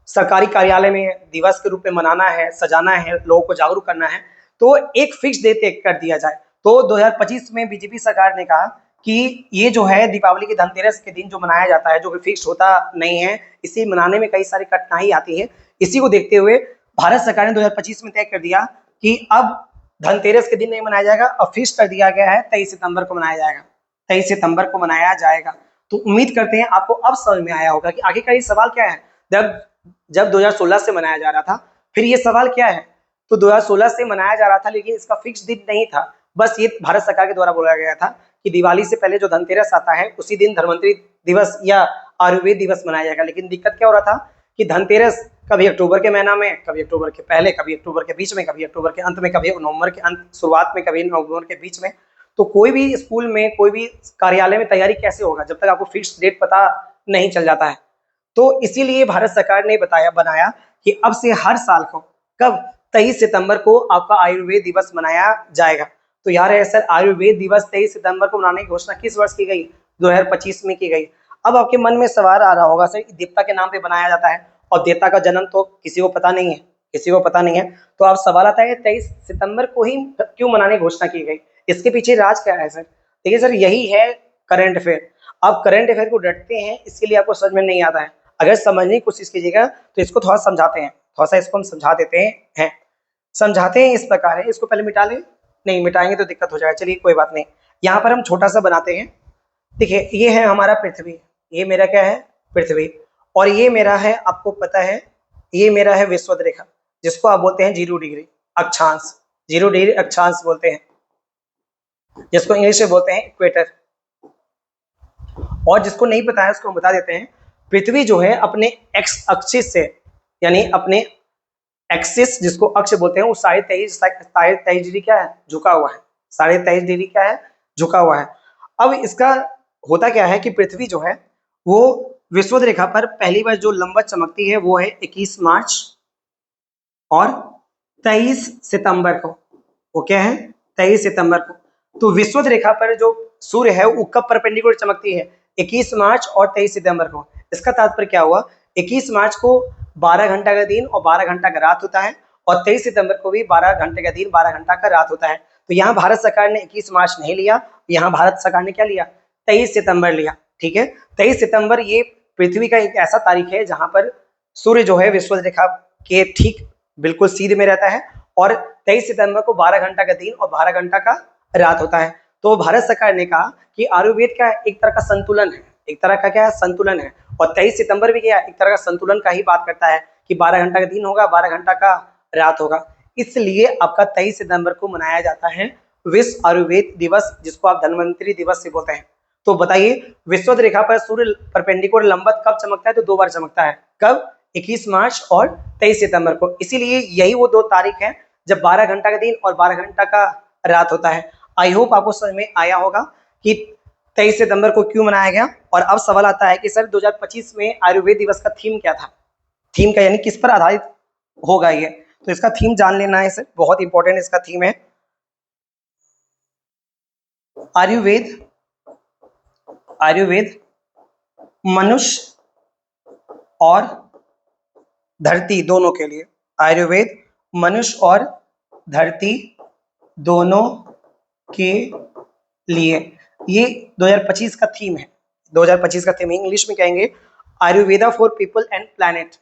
सरकारी कार्यालय में दिवस के रूप में मनाना है, सजाना है, लोगों को जागरूक करना है, तो एक फिक्स डे तय कर दिया जाए। तो 2025 में बीजेपी सरकार ने कहा कि ये जो है दीपावली के धनतेरस के दिन जो मनाया जाता है, जो कि फिक्स होता नहीं है, इसी मनाने में कई सारी कठिनाई आती है। इसी को देखते हुए भारत सरकार ने 2025 में तय कर दिया कि अब धनतेरस के दिन नहीं मनाया जाएगा, अब फिक्स कर दिया गया है 23 सितंबर को मनाया जाएगा, 23 सितंबर को मनाया जाएगा। तो उम्मीद करते हैं आपको अब समझ में आया होगा कि आखिरकार ये सवाल क्या है। जब 2016 से मनाया जा रहा था, फिर ये सवाल क्या है, तो 2016 से मनाया जा रहा था लेकिन इसका फिक्स दिन नहीं था, बस ये भारत सरकार के द्वारा बोला गया था कि दिवाली से पहले जो धनतेरस आता है उसी दिन धन्वंतरि दिवस या आयुर्वेद दिवस मनाया जाएगा। लेकिन दिक्कत क्या हो रहा था कि धनतेरस कभी अक्टूबर के महीना में, कभी अक्टूबर के पहले, कभी अक्टूबर के बीच में, कभी अक्टूबर के अंत में, कभी नवंबर के अंत शुरुआत में, कभी नवंबर के बीच में। तो कोई भी स्कूल में, कोई भी कार्यालय में तैयारी कैसे होगा जब तक आपको फिक्स डेट पता नहीं चल जाता है। तो इसीलिए भारत सरकार ने बनाया कि अब से हर साल को कब 23 सितंबर को आपका आयुर्वेद दिवस मनाया जाएगा। तो यार है सर, आयुर्वेद दिवस 23 सितंबर को मनाने की घोषणा किस वर्ष की गई? 2025 में की गई। अब आपके मन में सवाल आ रहा होगा, सर देवता के नाम पे बनाया जाता है और देवता का जन्म तो किसी को पता नहीं है, किसी को पता नहीं है। तो अब सवाल आता है 23 सितंबर को ही क्यों मनाने की घोषणा की गई, इसके पीछे राज क्या है सर? देखिए सर, यही है करंट अफेयर। आप करंट अफेयर को रटते हैं, इसके लिए आपको समझ में नहीं आता है। अगर समझने की कोशिश कीजिएगा तो इसको थोड़ा समझाते हैं, थोड़ा सा इसको हम समझा देते हैं। समझाते हैं इस प्रकार है, इसको पहले मिटा लें, नहीं मिटाएंगे तो दिक्कत हो जाएगा। चलिए कोई बात नहीं, यहाँ पर हम छोटा सा बनाते हैं। देखिए ये है हमारा पृथ्वी, ये मेरा क्या है? पृथ्वी। और ये मेरा है, आपको पता है, ये मेरा है विषुवत रेखा, जिसको आप बोलते हैं 0 डिग्री अक्षांश, 0 डिग्री अक्षांश बोलते हैं, जिसको इंग्लिश में बोलते हैं इक्वेटर। और जिसको नहीं पता है उसको हम बता देते हैं, पृथ्वी जो है अपने एक्स एक्सिस से, यानी अपने एक्सिस जिसको अक्ष बोलते हैं, वो 23.5 डिग्री क्या है? झुका हुआ है। 23.5 डिग्री क्या है? झुका हुआ है। अब इसका होता क्या है कि पृथ्वी जो है वो विषुवत रेखा पर पहली बार जो लंबवत चमकती है वो है 21 मार्च और 23 सितंबर को। वो क्या है? 23 सितंबर को। तो विषुवत रेखा पर जो सूर्य है वो कब परपेंडिकुलर चमकती है? 21 मार्च और 23 सितंबर को। इसका तात्पर्य क्या हुआ? 21 मार्च को 12 घंटा का दिन और 12 घंटा का रात होता है, और 23 सितंबर को भी 12 घंटे का दिन 12 घंटा का रात होता है। तो यहाँ भारत सरकार ने 21 मार्च नहीं लिया, यहाँ भारत सरकार ने क्या लिया? 23 सितंबर लिया। ठीक है, 23 सितंबर ये पृथ्वी का एक ऐसा तारीख है जहां पर सूर्य जो है विषुवत रेखा के ठीक बिल्कुल सीधे में रहता है, और 23 सितंबर को 12 घंटा का दिन और 12 घंटा का रात होता है। तो भारत सरकार ने कहा कि आयुर्वेद का एक तरह का संतुलन है, एक तरह का क्या है? संतुलन है। और 23 सितंबर भी क्या है? एक तरह का संतुलन का ही बात करता है कि 12 घंटा का दिन होगा, 12 घंटा का रात होगा। इसलिए आपका 23 सितंबर को मनाया जाता है विश्व आयुर्वेद दिवस, जिसको आप धन्वंतरि दिवस से बोलते हैं। तो बताइए, विषुवत रेखा पर सूर्य परपेंडिकुलर लंबवत कब चमकता है? तो 2 बार चमकता है। कब? 21 मार्च और 23 सितंबर को। इसीलिए यही वो 2 तारीख है जब 12 घंटा का दिन और 12 घंटा का रात होता है। आई होप आपको समझ में आया होगा कि 23 सितंबर को क्यों मनाया गया। और अब सवाल आता है कि सर 2025 में आयुर्वेद दिवस का थीम क्या था? थीम का यानी किस पर आधारित होगा ये? तो इसका थीम जान लेना है सर, बहुत इंपॉर्टेंट इसका थीम है। आयुर्वेद, आयुर्वेद मनुष्य और धरती दोनों के लिए, आयुर्वेद मनुष्य और धरती दोनों के लिए, ये 2025 का थीम है। 2025 का थीम इंग्लिश में कहेंगे Ayurveda for people and planet.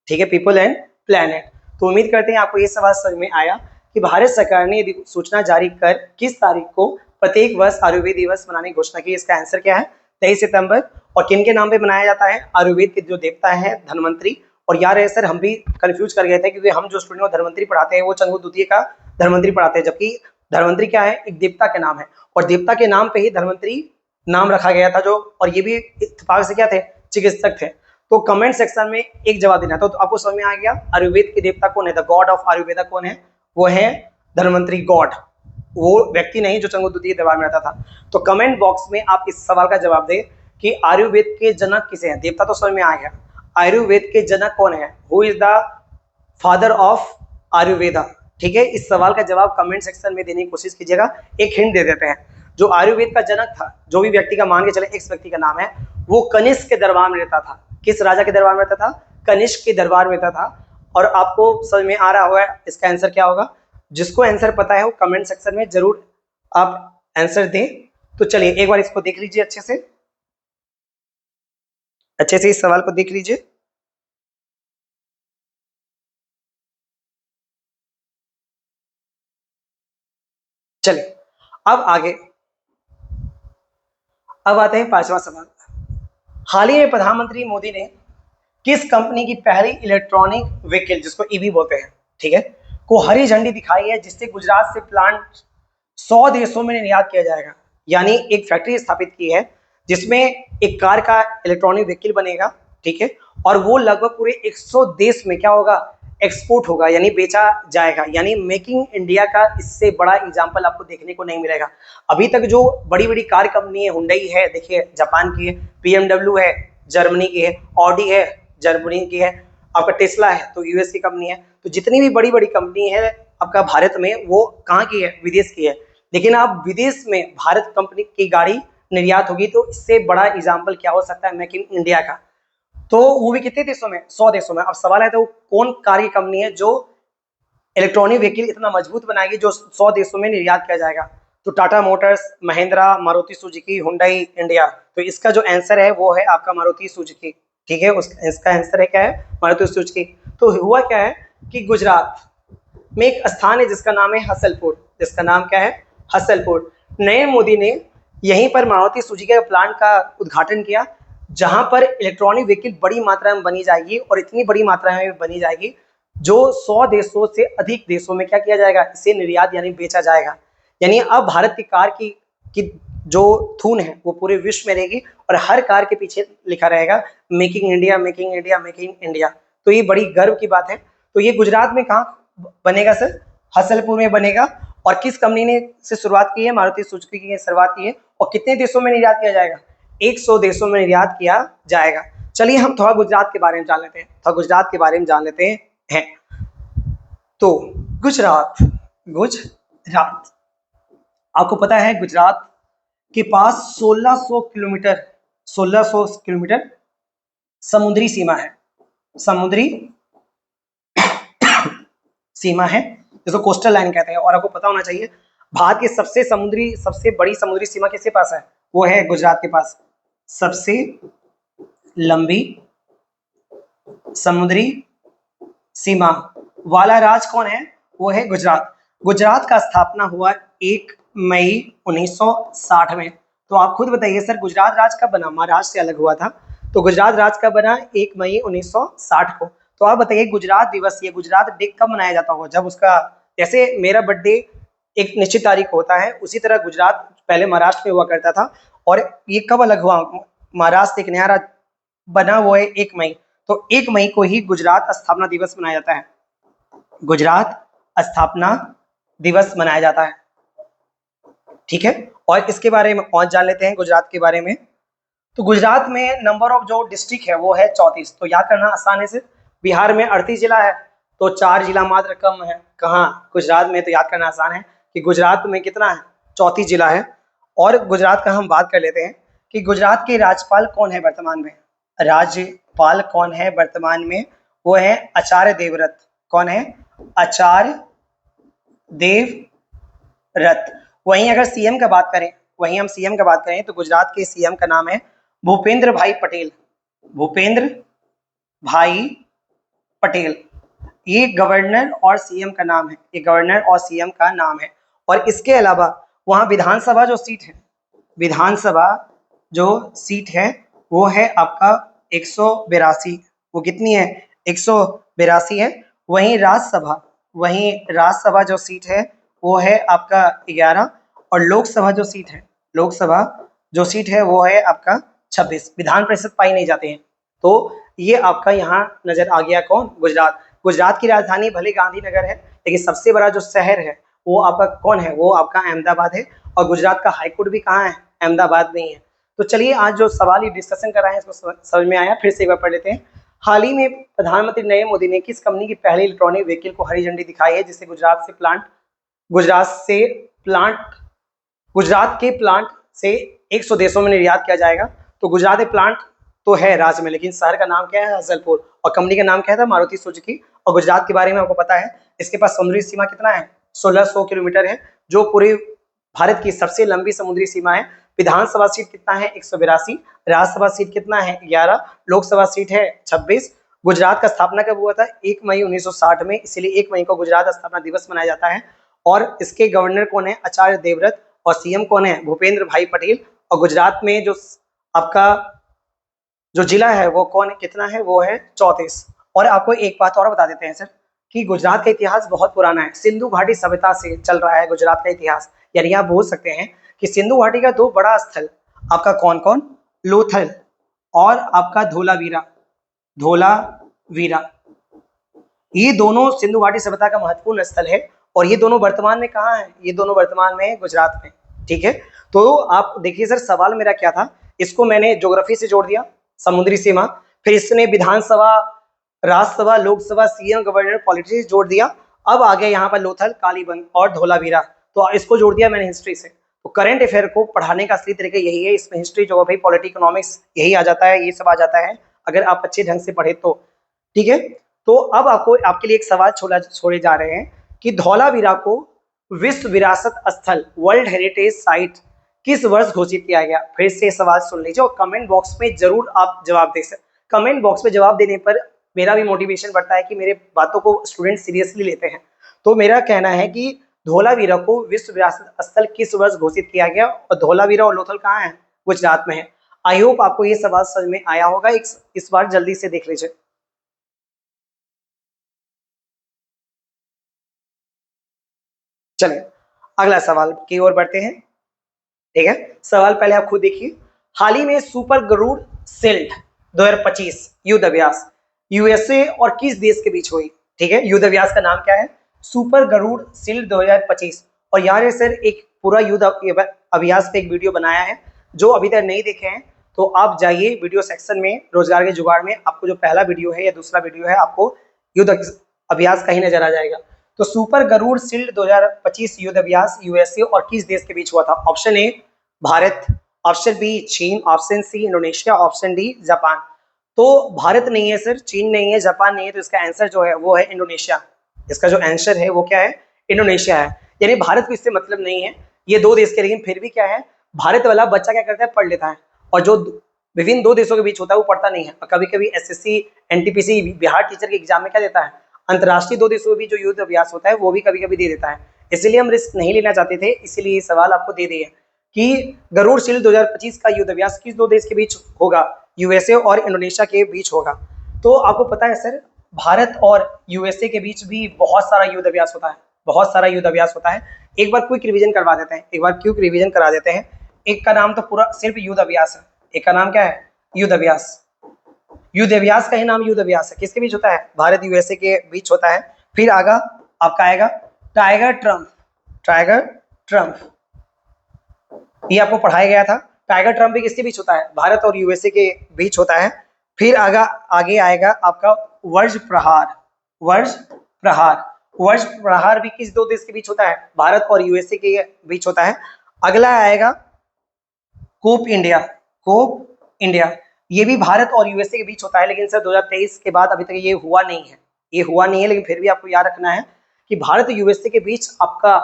ठीक है, पीपल एंड प्लैनेट। तो उम्मीद करते हैं आपको ये सवाल समझ में आया कि भारत सरकार ने यदि सूचना जारी कर किस तारीख को प्रत्येक वर्ष आयुर्वेद दिवस मनाने की घोषणा की। इसका आंसर क्या है? 23 सितंबर। और किन के नाम पे मनाया जाता है? आयुर्वेद के जो देवता है धन्वंतरि। और यार है सर, हम भी कंफ्यूज कर गए थे क्योंकि हम जो स्टूडेंट धन्वंतरि पढ़ाते हैं वो चंद्रगुप्त द्वितीय का धन्वंतरि पढ़ाते हैं, जबकि धन्वंतरि क्या है? एक देवता के नाम है, और देवता के नाम पे ही धन्वंतरि नाम रखा गया था। जो और ये भी इत्तेफाक से क्या थे? चिकित्सक थे। तो कमेंट सेक्शन में एक जवाब देना। तो आपको समझ में आ गया आयुर्वेद के देवता कौन है? द गॉड ऑफ आयुर्वेदा कौन है? वो है धन्वंतरि गॉड, वो व्यक्ति नहीं जो चंद्रगुप्त द्वितीय के दरबार में रहता था। तो कमेंट बॉक्स में आप इस सवाल का जवाब दें कि आयुर्वेद के जनक किसे हैं? देवता तो समझ में आ गया, आयुर्वेद के जनक कौन है? Who is the father of Ayurveda? ठीक है, इस सवाल का जवाब कमेंट सेक्शन में देने की कोशिश कीजिएगा। एक हिंट दे देते हैं, जो आयुर्वेद का जनक था, जो भी व्यक्ति का मान के चले एक्स व्यक्ति का नाम है, वो कनिष्क के दरबार में रहता था। किस राजा के दरबार में रहता था? कनिष्क के दरबार में रहता था। और आपको समझ में आ रहा होगा इसका आंसर क्या होगा? जिसको आंसर पता है वो कमेंट सेक्शन में जरूर आप आंसर दें। तो चलिए एक बार इसको देख लीजिए अच्छे से, अच्छे से इस सवाल को देख लीजिए। चलिए अब आगे, अब आते हैं पांचवा सवाल। हाल ही में प्रधानमंत्री मोदी ने किस कंपनी की पहली इलेक्ट्रॉनिक व्हीकल, जिसको ईवी बोलते हैं, ठीक है, को हरी झंडी दिखाई है, जिससे गुजरात से प्लांट 100 देशों में निर्यात किया जाएगा। यानी एक फैक्ट्री स्थापित की है जिसमें एक कार का इलेक्ट्रॉनिक व्हीकल बनेगा, ठीक है, और वो लगभग पूरे 100 देश में क्या होगा, एक्सपोर्ट होगा, यानी बेचा जाएगा। यानी मेकिंग इंडिया का इससे बड़ा एग्जाम्पल आपको देखने को नहीं मिलेगा। अभी तक जो बड़ी बड़ी कार कंपनी है, हुंडई है, देखिए जापान की है, BMW है जर्मनी की है, ऑडी है जर्मनी की है, आपका टेस्ला है तो यूएस की कंपनी है। तो जितनी भी बड़ी बड़ी कंपनी है आपका भारत में, वो कहाँ की है, विदेश की है। लेकिन अब विदेश में भारत कंपनी की गाड़ी निर्यात होगी, तो इससे बड़ा एग्जाम्पल क्या हो सकता है मेक इन इंडिया का। तो वो भी कितने देशों में, 100 देशों में। अब सवाल है तो कौन कार की कंपनी है जो इलेक्ट्रॉनिक व्हीकल इतना मजबूत बनाएगी जो 100 देशों में निर्यात किया जाएगा। तो Tata Motors, Mahindra, Maruti Suzuki, Hyundai India. तो इसका जो आंसर है वो है आपका मारुति सुजुकी, ठीक है, इसका आंसर है क्या है, मारुति सुजुकी। तो हुआ क्या है कि गुजरात में एक स्थान है जिसका नाम है हसलपुर, जिसका नाम क्या है, हसलपुर। नए मोदी ने यहीं पर मारुति सुजुकी के प्लांट का उद्घाटन किया, जहां पर इलेक्ट्रॉनिक व्हीकल बड़ी मात्रा में बनी जाएगी, और इतनी बड़ी मात्रा में बनी जाएगी जो 100 देशों से अधिक देशों में क्या किया जाएगा, इसे निर्यात यानी बेचा जाएगा। यानी अब भारत की कार की जो धुन है वो पूरे विश्व में रहेगी, और हर कार के पीछे लिखा रहेगा making India, making India, making India. तो ये बड़ी गर्व की बात है। तो ये गुजरात में कहाँ बनेगा सर, हसलपुर में बनेगा। और किस कंपनी ने से शुरुआत की है, मारुति सुजुकी की शुरुआत की है। और कितने देशों में निर्यात किया जाएगा, 100 देशों में निर्यात किया जाएगा। चलिए हम थोड़ा गुजरात के बारे में जान लेते हैं, थोड़ा गुजरात के बारे में जान लेते हैं। तो गुजरात, गुजरात आपको पता है गुजरात के पास 1600 किलोमीटर समुद्री सीमा है, समुद्री सीमा है, जिसको कोस्टल लाइन कहते हैं। और आपको पता होना चाहिए भारत की सबसे बड़ी समुद्री सीमा किसके पास है, वो है गुजरात के पास। सबसे लंबी समुद्री सीमा वाला राज्य कौन है, वो है गुजरात। गुजरात का स्थापना हुआ 1 मई 1960 में। तो आप खुद बताइए सर, गुजरात राज्य कब बना, महाराष्ट्र से अलग हुआ था, तो गुजरात राज्य कब बना, 1 मई 1960 को। तो आप बताइए गुजरात दिवस, ये गुजरात डे कब मनाया जाता होगा, जब उसका, जैसे मेरा बर्थडे एक निश्चित तारीख होता है, उसी तरह गुजरात पहले महाराष्ट्र में हुआ करता था। और ये कब अलग हुआ, महाराष्ट्र एक नया राज्य बना, वो है 1 मई। तो 1 मई को ही गुजरात स्थापना दिवस मनाया जाता है, गुजरात स्थापना दिवस मनाया जाता है, ठीक है। और इसके बारे में और जान लेते हैं गुजरात के बारे में। तो गुजरात में नंबर ऑफ जो डिस्ट्रिक्ट है वो है 34। तो याद करना आसान है सिर्फ। बिहार में 38 जिला है, तो 4 जिला मात्र कम है कहाँ, गुजरात में। तो याद करना आसान है कि गुजरात में कितना है, 34 जिला है। और गुजरात का हम बात कर लेते हैं कि गुजरात के राज्यपाल कौन है वर्तमान में, राज्यपाल कौन है वर्तमान में, वो है आचार्य देवव्रत। कौन है, आचार्य देवव्रत। वहीं अगर सीएम का बात करें, वहीं हम सीएम का बात करें तो गुजरात के सीएम का नाम है भूपेंद्र भाई पटेल, भूपेंद्र भाई पटेल। ये गवर्नर और सीएम का नाम है, ये गवर्नर और सीएम का नाम है। और इसके अलावा वहां विधानसभा जो सीट है, विधानसभा जो सीट है वो है आपका 182। वो कितनी है, 182 है। वहीं राज्यसभा जो सीट है वो है आपका 11। और लोकसभा जो सीट है वो है आपका 26। विधान परिषद पाई नहीं जाते हैं। तो ये आपका यहाँ नजर आ गया कौन, गुजरात। गुजरात की राजधानी भले गांधीनगर है, लेकिन सबसे बड़ा जो शहर है वो आपका कौन है, वो आपका अहमदाबाद है। और गुजरात का हाईकोर्ट भी कहाँ है, अहमदाबाद में ही है। तो चलिए आज जो सवाल डिस्कशन कर रहे हैं इसको समझ में आया, फिर से एक बार पढ़ लेते हैं। हाल ही में प्रधानमंत्री नरेंद्र मोदी ने किस कंपनी की पहली इलेक्ट्रॉनिक व्हीकल को हरी झंडी दिखाई है, जिससे गुजरात के प्लांट से 100 देशों में निर्यात किया जाएगा। तो गुजरात में प्लांट तो है राज्य में, लेकिन शहर का नाम क्या है, हसलपुर। और कंपनी का नाम क्या था, मारुति सुजुकी। और गुजरात के बारे में आपको पता है, इसके पास समुद्री सीमा कितना है, 1600 किलोमीटर है, जो पूरे भारत की सबसे लंबी समुद्री सीमा है। विधानसभा सीट कितना है, 182। राज्यसभा सीट कितना है, 11। लोकसभा सीट है 26। गुजरात का स्थापना कब हुआ था, 1 मई 1960 में, इसीलिए 1 मई को गुजरात स्थापना दिवस मनाया जाता है। और इसके गवर्नर कौन है? आचार्य देवव्रत। और सीएम कौन है? भूपेंद्र भाई पटेल। और गुजरात में जो आपका जो जिला है वो कौन है, कितना है? वो है 34। और आपको एक बात और बता देते हैं सर कि गुजरात का इतिहास बहुत पुराना है, सिंधु घाटी सभ्यता से चल रहा है गुजरात का इतिहास। यानी आप बोल सकते हैं कि सिंधु घाटी का दो बड़ा स्थल आपका कौन कौन? लोथल और आपका धोलावीरा। धोलावीरा, ये दोनों सिंधु घाटी सभ्यता का महत्वपूर्ण स्थल है। और ये दोनों वर्तमान में कहाँ है? ये दोनों वर्तमान में गुजरात में। ठीक है, तो आप देखिए सर, सवाल मेरा क्या था, इसको मैंने ज्योग्राफी से जोड़ दिया, समुद्री सीमा, फिर इसने Vidhan Sabha, Rajya Sabha, Lok Sabha, CM, governor, politics जोड़ दिया। अब आ गया यहाँ पर लोथल, कालीबंग और धोलावीरा, तो इसको जोड़ दिया मैंने हिस्ट्री से। तो करंट अफेयर को पढ़ाने का असली तरीका यही है, इसमें हिस्ट्री, ज्योग्राफी, पॉलिटी, इकोनॉमिक्स यही आ जाता है, ये सब आ जाता है अगर आप अच्छे ढंग से पढ़े तो। ठीक है, तो अब आपको आपके लिए एक सवाल छोड़े जा रहे हैं कि धौलावीरा को विश्व विरासत स्थल, वर्ल्ड हेरिटेज साइट किस वर्ष घोषित किया गया? फिर से सवाल सुन लीजिए और कमेंट बॉक्स में जरूर आप जवाब दे सकते। कमेंट बॉक्स में जवाब देने पर मेरा भी मोटिवेशन बढ़ता है कि मेरे बातों को स्टूडेंट सीरियसली लेते हैं। तो मेरा कहना है कि धौलावीरा को विश्व विरासत स्थल किस वर्ष घोषित किया गया? और धौलावीरा और लोथल कहाँ है? गुजरात में है। आई होप आपको ये सवाल समझ में आया होगा, इस बार जल्दी से देख लीजिए। चलिए अगला सवाल की ओर बढ़ते हैं। ठीक है, सवाल पहले आप खुद देखिए। हाल ही में सुपर गरुड़ शील्ड 2025 युद्ध अभ्यास यूएसए और किस देश के बीच हुई? ठीक है, युद्ध अभ्यास का नाम क्या है? Super Garuda shield 2025। और यहाँ सर एक पूरा युद्ध अभ्यास पे एक वीडियो बनाया है, जो अभी तक नहीं देखे हैं तो आप जाइए वीडियो सेक्शन में, रोजगार के जुगाड़ में आपको जो पहला वीडियो है या दूसरा वीडियो है, आपको युद्ध अभ्यास का ही नजर आ जाएगा। तो सुपर गरुड़ शील्ड 2025 युद्ध अभ्यास यूएसए और किस देश के बीच हुआ था? Option A Bharat, option B चीन, option C Indonesia, option D Japan. तो भारत नहीं है सर, चीन नहीं है, जापान नहीं है, तो इसका आंसर जो है वो है इंडोनेशिया। इसका जो आंसर है वो क्या है? इंडोनेशिया है। यानी भारत को इससे मतलब नहीं है, ये दो देश के, लेकिन फिर भी क्या है, भारत वाला बच्चा क्या करता है? पढ़ लेता है, और जो विभिन्न दो देशों के बीच होता है वो पढ़ता नहीं है। और कभी कभी एसएससी, एनटीपीसी, बिहार टीचर के एग्जाम में क्या देता है? अंतर्राष्ट्रीय दो देशों के बीच जो युद्ध अभ्यास होता है वो भी कभी कभी दे देता है। इसलिए हम रिस्क नहीं लेना चाहते थे, इसीलिए ये सवाल आपको दे दिए कि गरुड़ शील्ड 2025 का युद्ध अभ्यास किस दो देश के बीच होगा? यूएसए और इंडोनेशिया के बीच होगा। तो आपको पता है सर, भारत और यूएसए के बीच भी बहुत सारा युद्ध अभ्यास होता है, बहुत सारा युद्ध अभ्यास होता है। एक बार क्विक रिवीजन करवा देते हैं, एक बार क्विक रिवीजन करा देते हैं। एक का नाम तो पूरा सिर्फ युद्ध अभ्यास है, एक का नाम क्या है? युद्ध अभ्यास। युद्ध अभ्यास का ही नाम युद्ध अभ्यास है। किसके बीच होता है? भारत यूएसए के बीच होता है। फिर आगा आपका आएगा टाइगर ट्रम्प। टाइगर ट्रम्प ये आपको पढ़ाया गया था। टाइगर ट्रम्प भी किसके बीच होता है? भारत और यूएसए के बीच होता है। फिर आगे आएगा आपका वज्र प्रहार। वज्र प्रहार, वज्र प्रहार भी किस दो देश के बीच होता है? भारत और यूएसए के बीच होता है। अगला आएगा कोप इंडिया। कोप इंडिया ये भी भारत और यूएसए के बीच होता है, लेकिन सर 2023 के बाद अभी तक ये हुआ नहीं है, ये हुआ नहीं है। लेकिन फिर भी आपको याद रखना है कि भारत और यूएसए के बीच आपका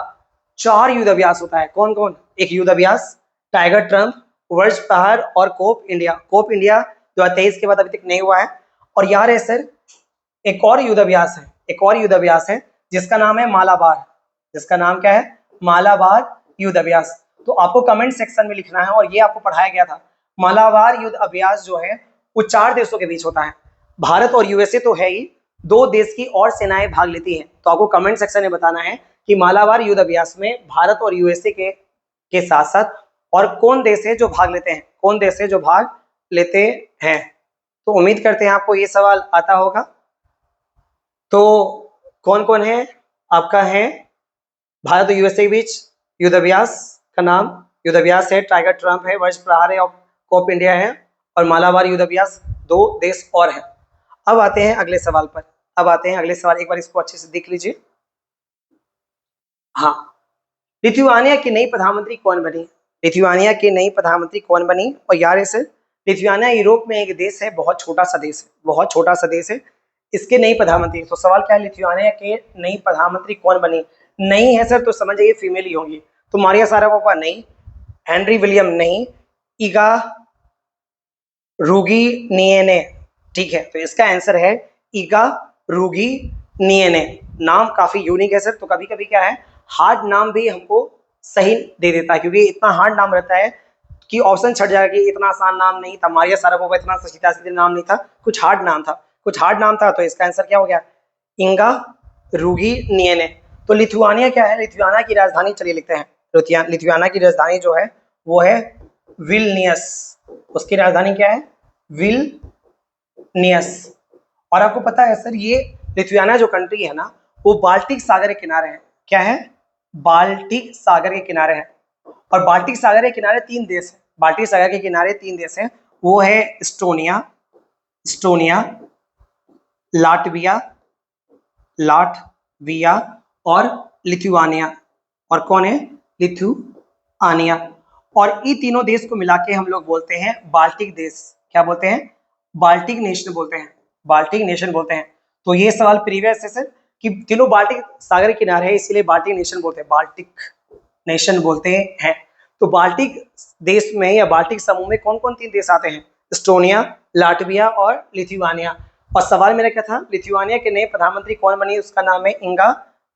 4 युद्ध अभ्यास होता है। कौन कौन? एक युद्ध अभ्यास टाइगर ट्रम्प, वज्र प्रहार और कोप इंडिया। कोप इंडिया 2023 के बाद अभी तक नहीं हुआ है। और यार है सर एक और युद्ध अभ्यास है, एक और युद्ध अभ्यास है जिसका नाम है मालाबार। जिसका नाम क्या है? मालाबार युद्ध अभ्यास। तो आपको कमेंट सेक्शन में लिखना है, और ये आपको पढ़ाया गया था। मालाबार युद्ध अभ्यास जो है वो 4 देशों के बीच होता है। भारत और यूएसए तो है ही, 2 देश की और सेनाएं भाग लेती हैं। तो आपको कमेंट सेक्शन में बताना है कि मालाबार युद्ध अभ्यास में भारत और यूएसए के साथ साथ और कौन देश है जो भाग लेते हैं, कौन देश है जो भाग लेते हैं। तो उम्मीद करते हैं आपको ये सवाल आता होगा। तो कौन कौन है आपका? है भारत और यूएसए के बीच युद्ध अभ्यास का नाम, युद्ध अभ्यास है टाइगर ट्रम्प है, वज्र प्रहार है और कोप इंडिया है, और मालाबार युद्ध अभ्यास 2 देश और हैं। अब आते हैं अगले सवाल पर। अब आते हैं अगले सवाल, एक बार इसको अच्छे से देख लीजिए। हाँ, लिथुआनिया की नई प्रधानमंत्री कौन बनी? लिथुआनिया की नई प्रधानमंत्री कौन बनी? और यार इसे लिथुआनिया यूरोप में एक देश है, बहुत छोटा सा देश है, बहुत छोटा सा देश है। इसके नई प्रधानमंत्री, तो सवाल क्या है? लिथुआनिया के नई प्रधानमंत्री कौन बनी? नहीं है सर तो समझ जाइए फीमेल ही होंगी। तो मारिया सारापोवा नहीं, हेनरी विलियम नहीं, ईगा रूगी नियेने। ठीक है, तो इसका आंसर है ईगा रूगी नियने। नाम काफी यूनिक है सर, तो कभी कभी क्या है हार्ड नाम भी हमको सही दे देता है, क्योंकि इतना हार्ड नाम रहता है कि ऑप्शन छट जाएगा कि इतना आसान नाम नहीं था, मारिया शारापोवा इतना सीधा सीधे नाम नहीं था, कुछ हार्ड नाम था, कुछ हार्ड नाम था। तो इसका आंसर क्या हो गया, इंगा रुगिनियने। तो लिथुआनिया क्या है, लिथुआनिया की राजधानी चलिए लिखते हैं। लिथुआनिया की राजधानी जो है वो है विल्नियस। उसकी राजधानी क्या है, विल्नियस। और आपको पता है सर ये लिथुआनिया जो कंट्री है ना वो बाल्टिक सागर के किनारे है। क्या है, बाल्टिक सागर के किनारे है। और बाल्टिक सागर के किनारे 3 देश है, बाल्टिक सागर के किनारे 3 देश हैं, वो है एस्टोनिया, लाटविया और लिथुआनिया। और कौन है, लिथुआनिया। और ये तीनों देश को मिला के हम लोग बोलते हैं बाल्टिक देश। क्या बोलते हैं, बाल्टिक नेशन बोलते हैं, बाल्टिक नेशन बोलते हैं। तो ये सवाल प्रीवियस है सर कि तीनों बाल्टिक सागर किनारे है इसीलिए बाल्टिक नेशन बोलते हैं, बाल्टिक नेशन बोलते हैं। तो बाल्टिक देश में या बाल्टिक समूह में कौन कौन 3 देश आते हैं, एस्टोनिया, लाटविया और लिथुआनिया। और सवाल मेरा क्या था, लिथुआनिया के नए प्रधानमंत्री कौन बनी, उसका नाम है इंगा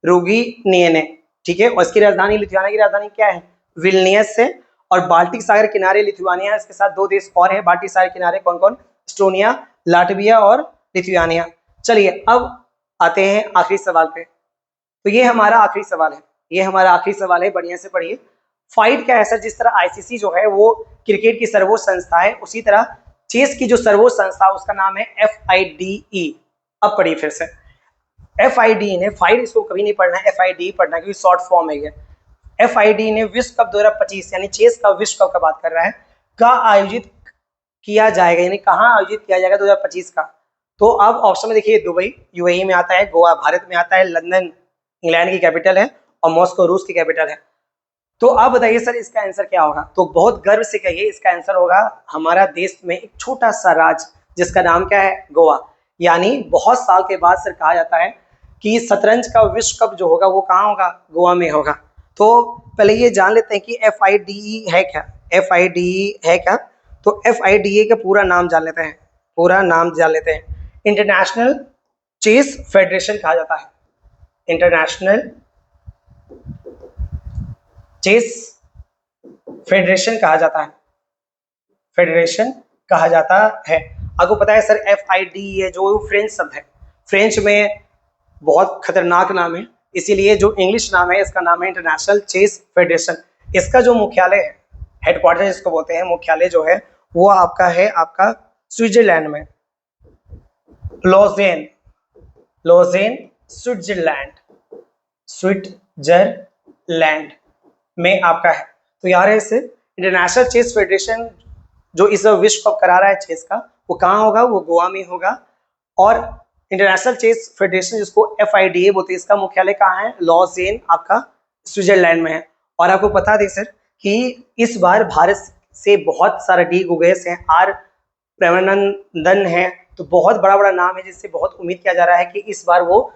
रुगिनियने। ठीक है, और इसकी राजधानी, लिथुआनिया की राजधानी क्या है, विल्नियस है। और बाल्टिक सागर किनारे लिथुआनिया, इसके साथ 2 देश और है बाल्टिक सागर किनारे, कौन कौन, एस्टोनिया, लाटविया और लिथुआनिया। चलिए अब आते हैं आखिरी सवाल पे। तो ये हमारा आखिरी सवाल है, ये हमारा आखिरी सवाल है, बढ़िया से पढ़िए। फाइट क्या है सर, जिस तरह आईसीसी जो है वो क्रिकेट की सर्वोच्च संस्था है, उसी तरह चेस की जो सर्वोच्च संस्था उसका नाम है FIDE। अब पढ़िए फिर से, FIDE ने, फाइट इसको कभी नहीं पढ़ना है, FIDE पढ़ना क्योंकि शॉर्ट फॉर्म है ये। FIDE ने विश्व कप 2025 यानी चेस का विश्व कप का बात कर रहा है, का आयोजित किया जाएगा, यानी कहाँ आयोजित किया जाएगा 2025 का। तो अब ऑप्शन में देखिए, दुबई UAE में आता है, गोवा भारत में आता है, लंदन इंग्लैंड की कैपिटल है और मॉस्को रूस की कैपिटल है। तो आप बताइए सर इसका आंसर क्या होगा। तो बहुत गर्व से कहिए इसका आंसर होगा हमारा देश में एक छोटा सा राज्य जिसका नाम क्या है, गोवा। यानी बहुत साल के बाद सर कहा जाता है कि शतरंज का विश्व कप जो होगा वो कहाँ होगा, गोवा में होगा। तो पहले ये जान लेते हैं कि FIDE है क्या, FIDE है क्या। तो FIDE का पूरा नाम जान लेते हैं, पूरा नाम जान लेते हैं। इंटरनेशनल चेस फेडरेशन कहा जाता है, इंटरनेशनल चेस फेडरेशन कहा जाता है, फेडरेशन कहा जाता है। आपको पता है सर FIDE जो फ्रेंच शब्द है, फ्रेंच में बहुत खतरनाक नाम है, इसीलिए जो इंग्लिश नाम है इसका नाम है इंटरनेशनल चेस फेडरेशन। इसका जो मुख्यालय है, हेडक्वार्टर जिसको बोलते हैं, मुख्यालय जो है वो आपका है आपका स्विट्जरलैंड में, लॉजेन, स्विट्जरलैंड में आपका है। तो यार इसे इंटरनेशनल चेस फेडरेशन जो इस विश्व कप करा रहा है चेस का, वो कहाँ होगा, वो गोवा में होगा। और इंटरनेशनल चेस फेडरेशन जिसको FIDE बोलते हैं, इसका मुख्यालय कहाँ है, लॉजेन आपका स्विट्जरलैंड में है। और आपको बता दें सर कि इस बार भारत से बहुत सारे डी गुगेस हैं, R प्रगनंदन है, तो बहुत बड़ा बड़ा नाम है जिससे बहुत उम्मीद किया जा रहा है कि इस बार वो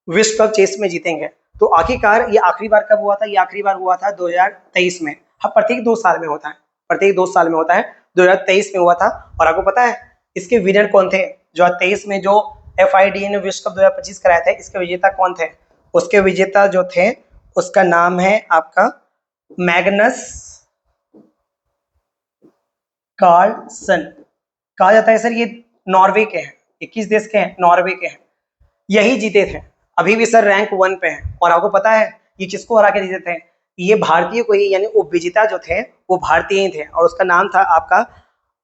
विश्व कप चेस में जीतेंगे। तो आखिरकार ये आखिरी बार कब हुआ था, ये आखिरी बार हुआ था 2023 में। हाँ, प्रत्येक 2 साल में होता है, प्रत्येक 2 साल में होता है, 2023 में हुआ था। और आपको पता है इसके विनर कौन थे, 2023 में जो FIDE ने विश्व कप 2025 कराया था, इसके विजेता कौन थे, उसके विजेता जो थे उसका नाम है आपका मैग्नस कार्लसन। कहा जाता है सर ये नॉर्वे के हैं, 21 देश के हैं, नॉर्वे के हैं, यही जीते थे, अभी भी सर रैंक 1 पे हैं। और आपको पता है ये किसको हरा के जीते थे, ये भारतीय को ही, यानी उपविजेता जो थे वो भारतीय ही थे, और उसका नाम था आपका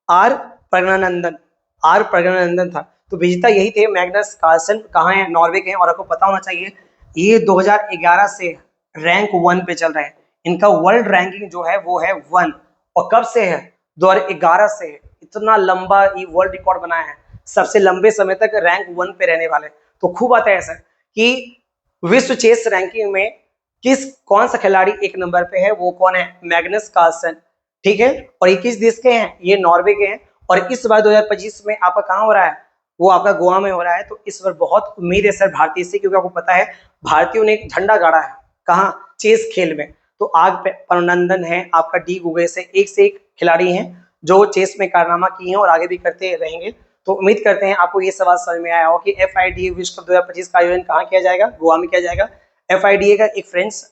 R प्रगनंदन था। तो विजेता यही थे, मैग्नस कार्लसन, कहाँ है, नॉर्वे के हैं। और आपको पता होना चाहिए ये 2011 से रैंक 1 पे चल रहे हैं, इनका वर्ल्ड रैंकिंग जो है वो है 1। और कब से है, 2011 से है, इतना लंबा ये वर्ल्ड रिकॉर्ड बनाया है, सबसे लंबे समय तक रैंक 1 पे रहने वाले। तो खूब आता है सर कि विश्व चेस रैंकिंग में कौन सा खिलाड़ी 1 नंबर पे है, वो कौन है, मैग्नस कार्लसन। ठीक है, और 21 देश के हैं, ये नॉर्वे के हैं। और इस बार 2025 में आपका कहाँ हो रहा है, वो आपका गोवा में हो रहा है। तो इस बार बहुत उम्मीद है सर भारतीय से, क्योंकि आपको पता है भारतीयों ने एक झंडा गाड़ा है कहाँ, चेस खेल में। तो आग प्रगनंदन है आपका, डी गुगे से एक खिलाड़ी हैं जो चेस में कारनामा किए हैं और आगे भी करते रहेंगे। तो तो उम्मीद करते हैं आपको ये सवाल समझ में आया हो कि FIDA विश्व कप 2025 का आयोजन कहाँ किया जाएगा, गोवा में किया जाएगा। FIDA का एक फ्रेंच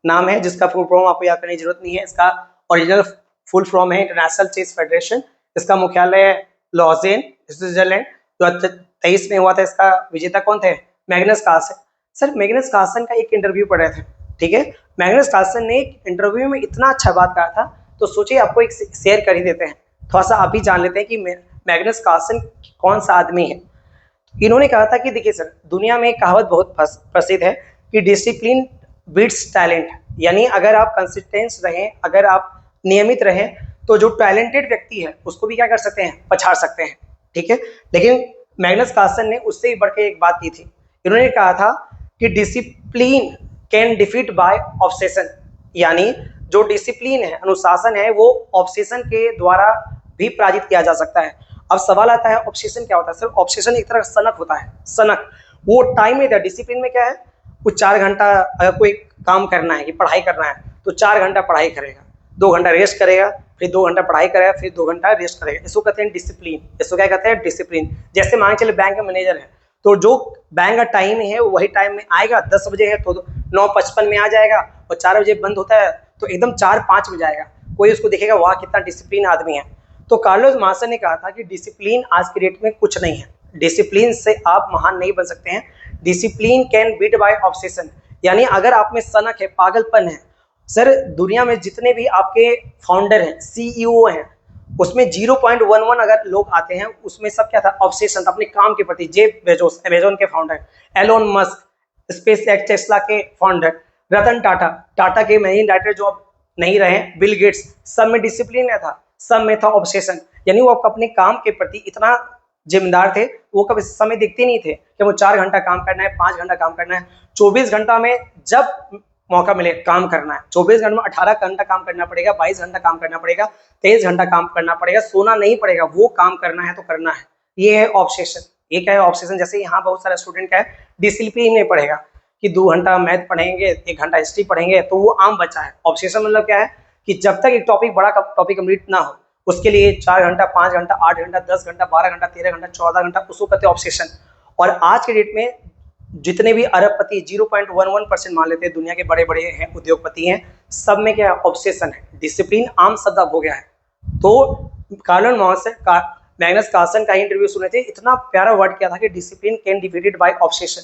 नाम है जिसका फुल फॉर्म आपको याद करने की जरूरत नहीं है। इसका ओरिजिनल फुल फॉर्म है इंटरनेशनल चेस फेडरेशन। इसका मुख्यालय है लॉजेन, स्विट्जरलैंड। 2023 में हुआ था। इसका विजेता कौन थे? Magnus Carlsen. Sir Magnus Carlsen का एक इंटरव्यू पढ़े थे, ठीक है। मैग्नस कार्लसन ने एक इंटरव्यू में इतना अच्छा बात कहा था, तो सोचिए आपको एक शेयर कर ही देते हैं, थोड़ा सा आप ही जान लेते हैं कि मैग्नस कार्लसन कौन सा आदमी है। इन्होंने कहा था कि देखिए सर, दुनिया में एक कहावत बहुत प्रसिद्ध है कि डिसिप्लिन बीट्स टैलेंट, यानी अगर आप कंसिस्टेंस रहें, अगर आप नियमित रहें, तो जो टैलेंटेड व्यक्ति है उसको भी क्या कर सकते हैं, पछाड़ सकते हैं, ठीक है। लेकिन मैग्नस कार्लसन ने उससे ही बढ़ के एक बात की थी। इन्होंने कहा था कि discipline can defeat by obsession, यानी जो डिसिप्लिन है, अनुशासन है, वो ऑब्सेशन के द्वारा भी पराजित किया जा सकता है। अब सवाल आता है ऑब्सेशन क्या होता है? सर ऑब्सेशन एक तरह का सनक होता है। सनक वो टाइम नहीं था। डिसिप्लिन में क्या है, वो 4 घंटा अगर कोई काम करना है कि पढ़ाई करना है तो 4 घंटा पढ़ाई करेगा, 2 घंटा रेस्ट करेगा, फिर 2 घंटा पढ़ाई करेगा, फिर 2 घंटा रेस्ट करेगा। इसको कहते हैं डिसिप्लिन। इसको क्या कहते हैं? डिसिप्लिन। जैसे मान चले बैंक का मैनेजर है, तो जो बैंक का टाइम है वही टाइम में आएगा। 10 बजे है तो 9:55 में आ जाएगा, और 4 बजे बंद होता है तो एकदम 4:05 में जाएगा। कोई उसको देखेगा वाह कितना डिसिप्लिन आदमी है। तो कार्लोस मार्सन ने कहा था कि डिसिप्लिन आज की डेट में कुछ नहीं है। डिसिप्लिन से आप महान नहीं बन सकते हैं। Discipline can beat by obsession, यानी अगर आप में सनक है, पागलपन है। सर दुनिया में जितने भी आपके फाउंडर हैं, CEO हैं, उसमें 0.11 अगर लोग आते हैं, उसमें सब क्या था? ऑब्सेशन था अपने काम के प्रति। जेफ बेजोस अमेजोन के founder, Elon Musk Space X Tesla के फाउंडर, रतन टाटा, टाटा के मैनेजिंग डायरेक्टर जो अब नहीं रहे, बिल गेट्स, सब में डिसिप्लिन था, सब में था ऑब्सेशन। यानी वो अपने काम के प्रति इतना जिम्मेदार थे, वो कभी समय देखते नहीं थे कि वो 4 घंटा काम करना है, 5 घंटा काम करना है। 24 घंटा में जब मौका मिले काम करना है। 24 घंटे में 18 घंटा काम करना पड़ेगा, 22 घंटा काम करना पड़ेगा, 23 घंटा काम करना पड़ेगा, सोना नहीं पड़ेगा। वो काम करना है तो करना है। ये है ऑब्सेशन। ये क्या है ऑब्सेशन? जैसे यहाँ बहुत सारे स्टूडेंट का है डिसिप्लिन नहीं पढ़ेगा, कि 2 घंटा मैथ पढ़ेंगे, 1 घंटा हिस्ट्री पढ़ेंगे, तो वो आम बच्चा है। ऑब्सेशन मतलब क्या है कि जब तक एक टॉपिक बड़ा टॉपिक कंप्लीट ना हो, उसके लिए 4 घंटा, 5 घंटा, 8 घंटा, 10 घंटा, 12 घंटा, 13 घंटा, 14 घंटा, उसको कहते हैं ऑब्सेशन। और आज के डेट में जितने भी अरबपति 0.11% मान लेते हैं, दुनिया के बड़े बड़े हैं, उद्योगपति हैं, सब में क्या है? ऑब्सेशन है। डिसिप्लिन आम शब्द हो गया है। तो मैग्नस कार्लसन का इंटरव्यू सुने थे, इतना प्यारा वर्ड किया था कि discipline can defeated by obsession,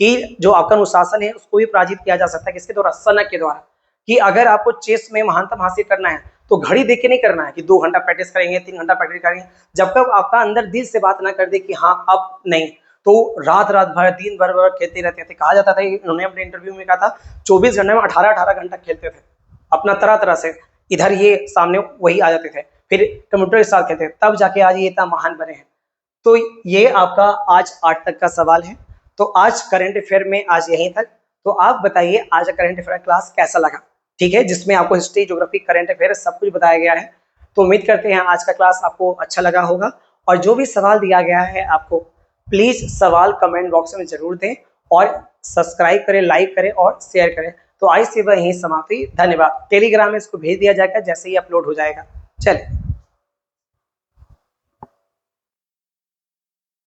कि जो आपका अनुशासन है उसको भी पराजित किया जा सकता है। किसके द्वारा? सनक के द्वारा। कि अगर आपको चेस में महानतम हासिल करना है तो घड़ी देख के नहीं करना है कि 2 घंटा प्रैक्टिस करेंगे, 3 घंटा प्रैक्टिस करेंगे। जब तक आपका अंदर दिल से बात ना कर दे कि हाँ अब नहीं, तो रात भर, दिन भर खेलते रहते थे। कहा जाता था, इन्होंने अपने इंटरव्यू में कहा था, 24 घंटे में 18 घंटा खेलते थे अपना तरह तरह से। इधर ये सामने वही आ जाते थे, फिर कंप्यूटर के साथ खेलते, तब जाके आज ये इतना महान बने हैं। तो ये आपका आज 8 तक का सवाल है। तो आज करंट अफेयर में आज यहीं तक। तो आप बताइए आज का करंट अफेयर क्लास कैसा लगा? ठीक है, जिसमें आपको हिस्ट्री, ज्योग्राफी, करंट अफेयर सब कुछ बताया गया है। तो उम्मीद करते हैं आज का क्लास आपको अच्छा लगा होगा। और जो भी सवाल दिया गया है आपको, प्लीज सवाल कमेंट बॉक्स में जरूर दें, और सब्सक्राइब करें, लाइक करें और शेयर करें। तो आज से वह यहीं समाप्ति। धन्यवाद। टेलीग्राम में इसको भेज दिया जाएगा जैसे ही अपलोड हो जाएगा। चलिए।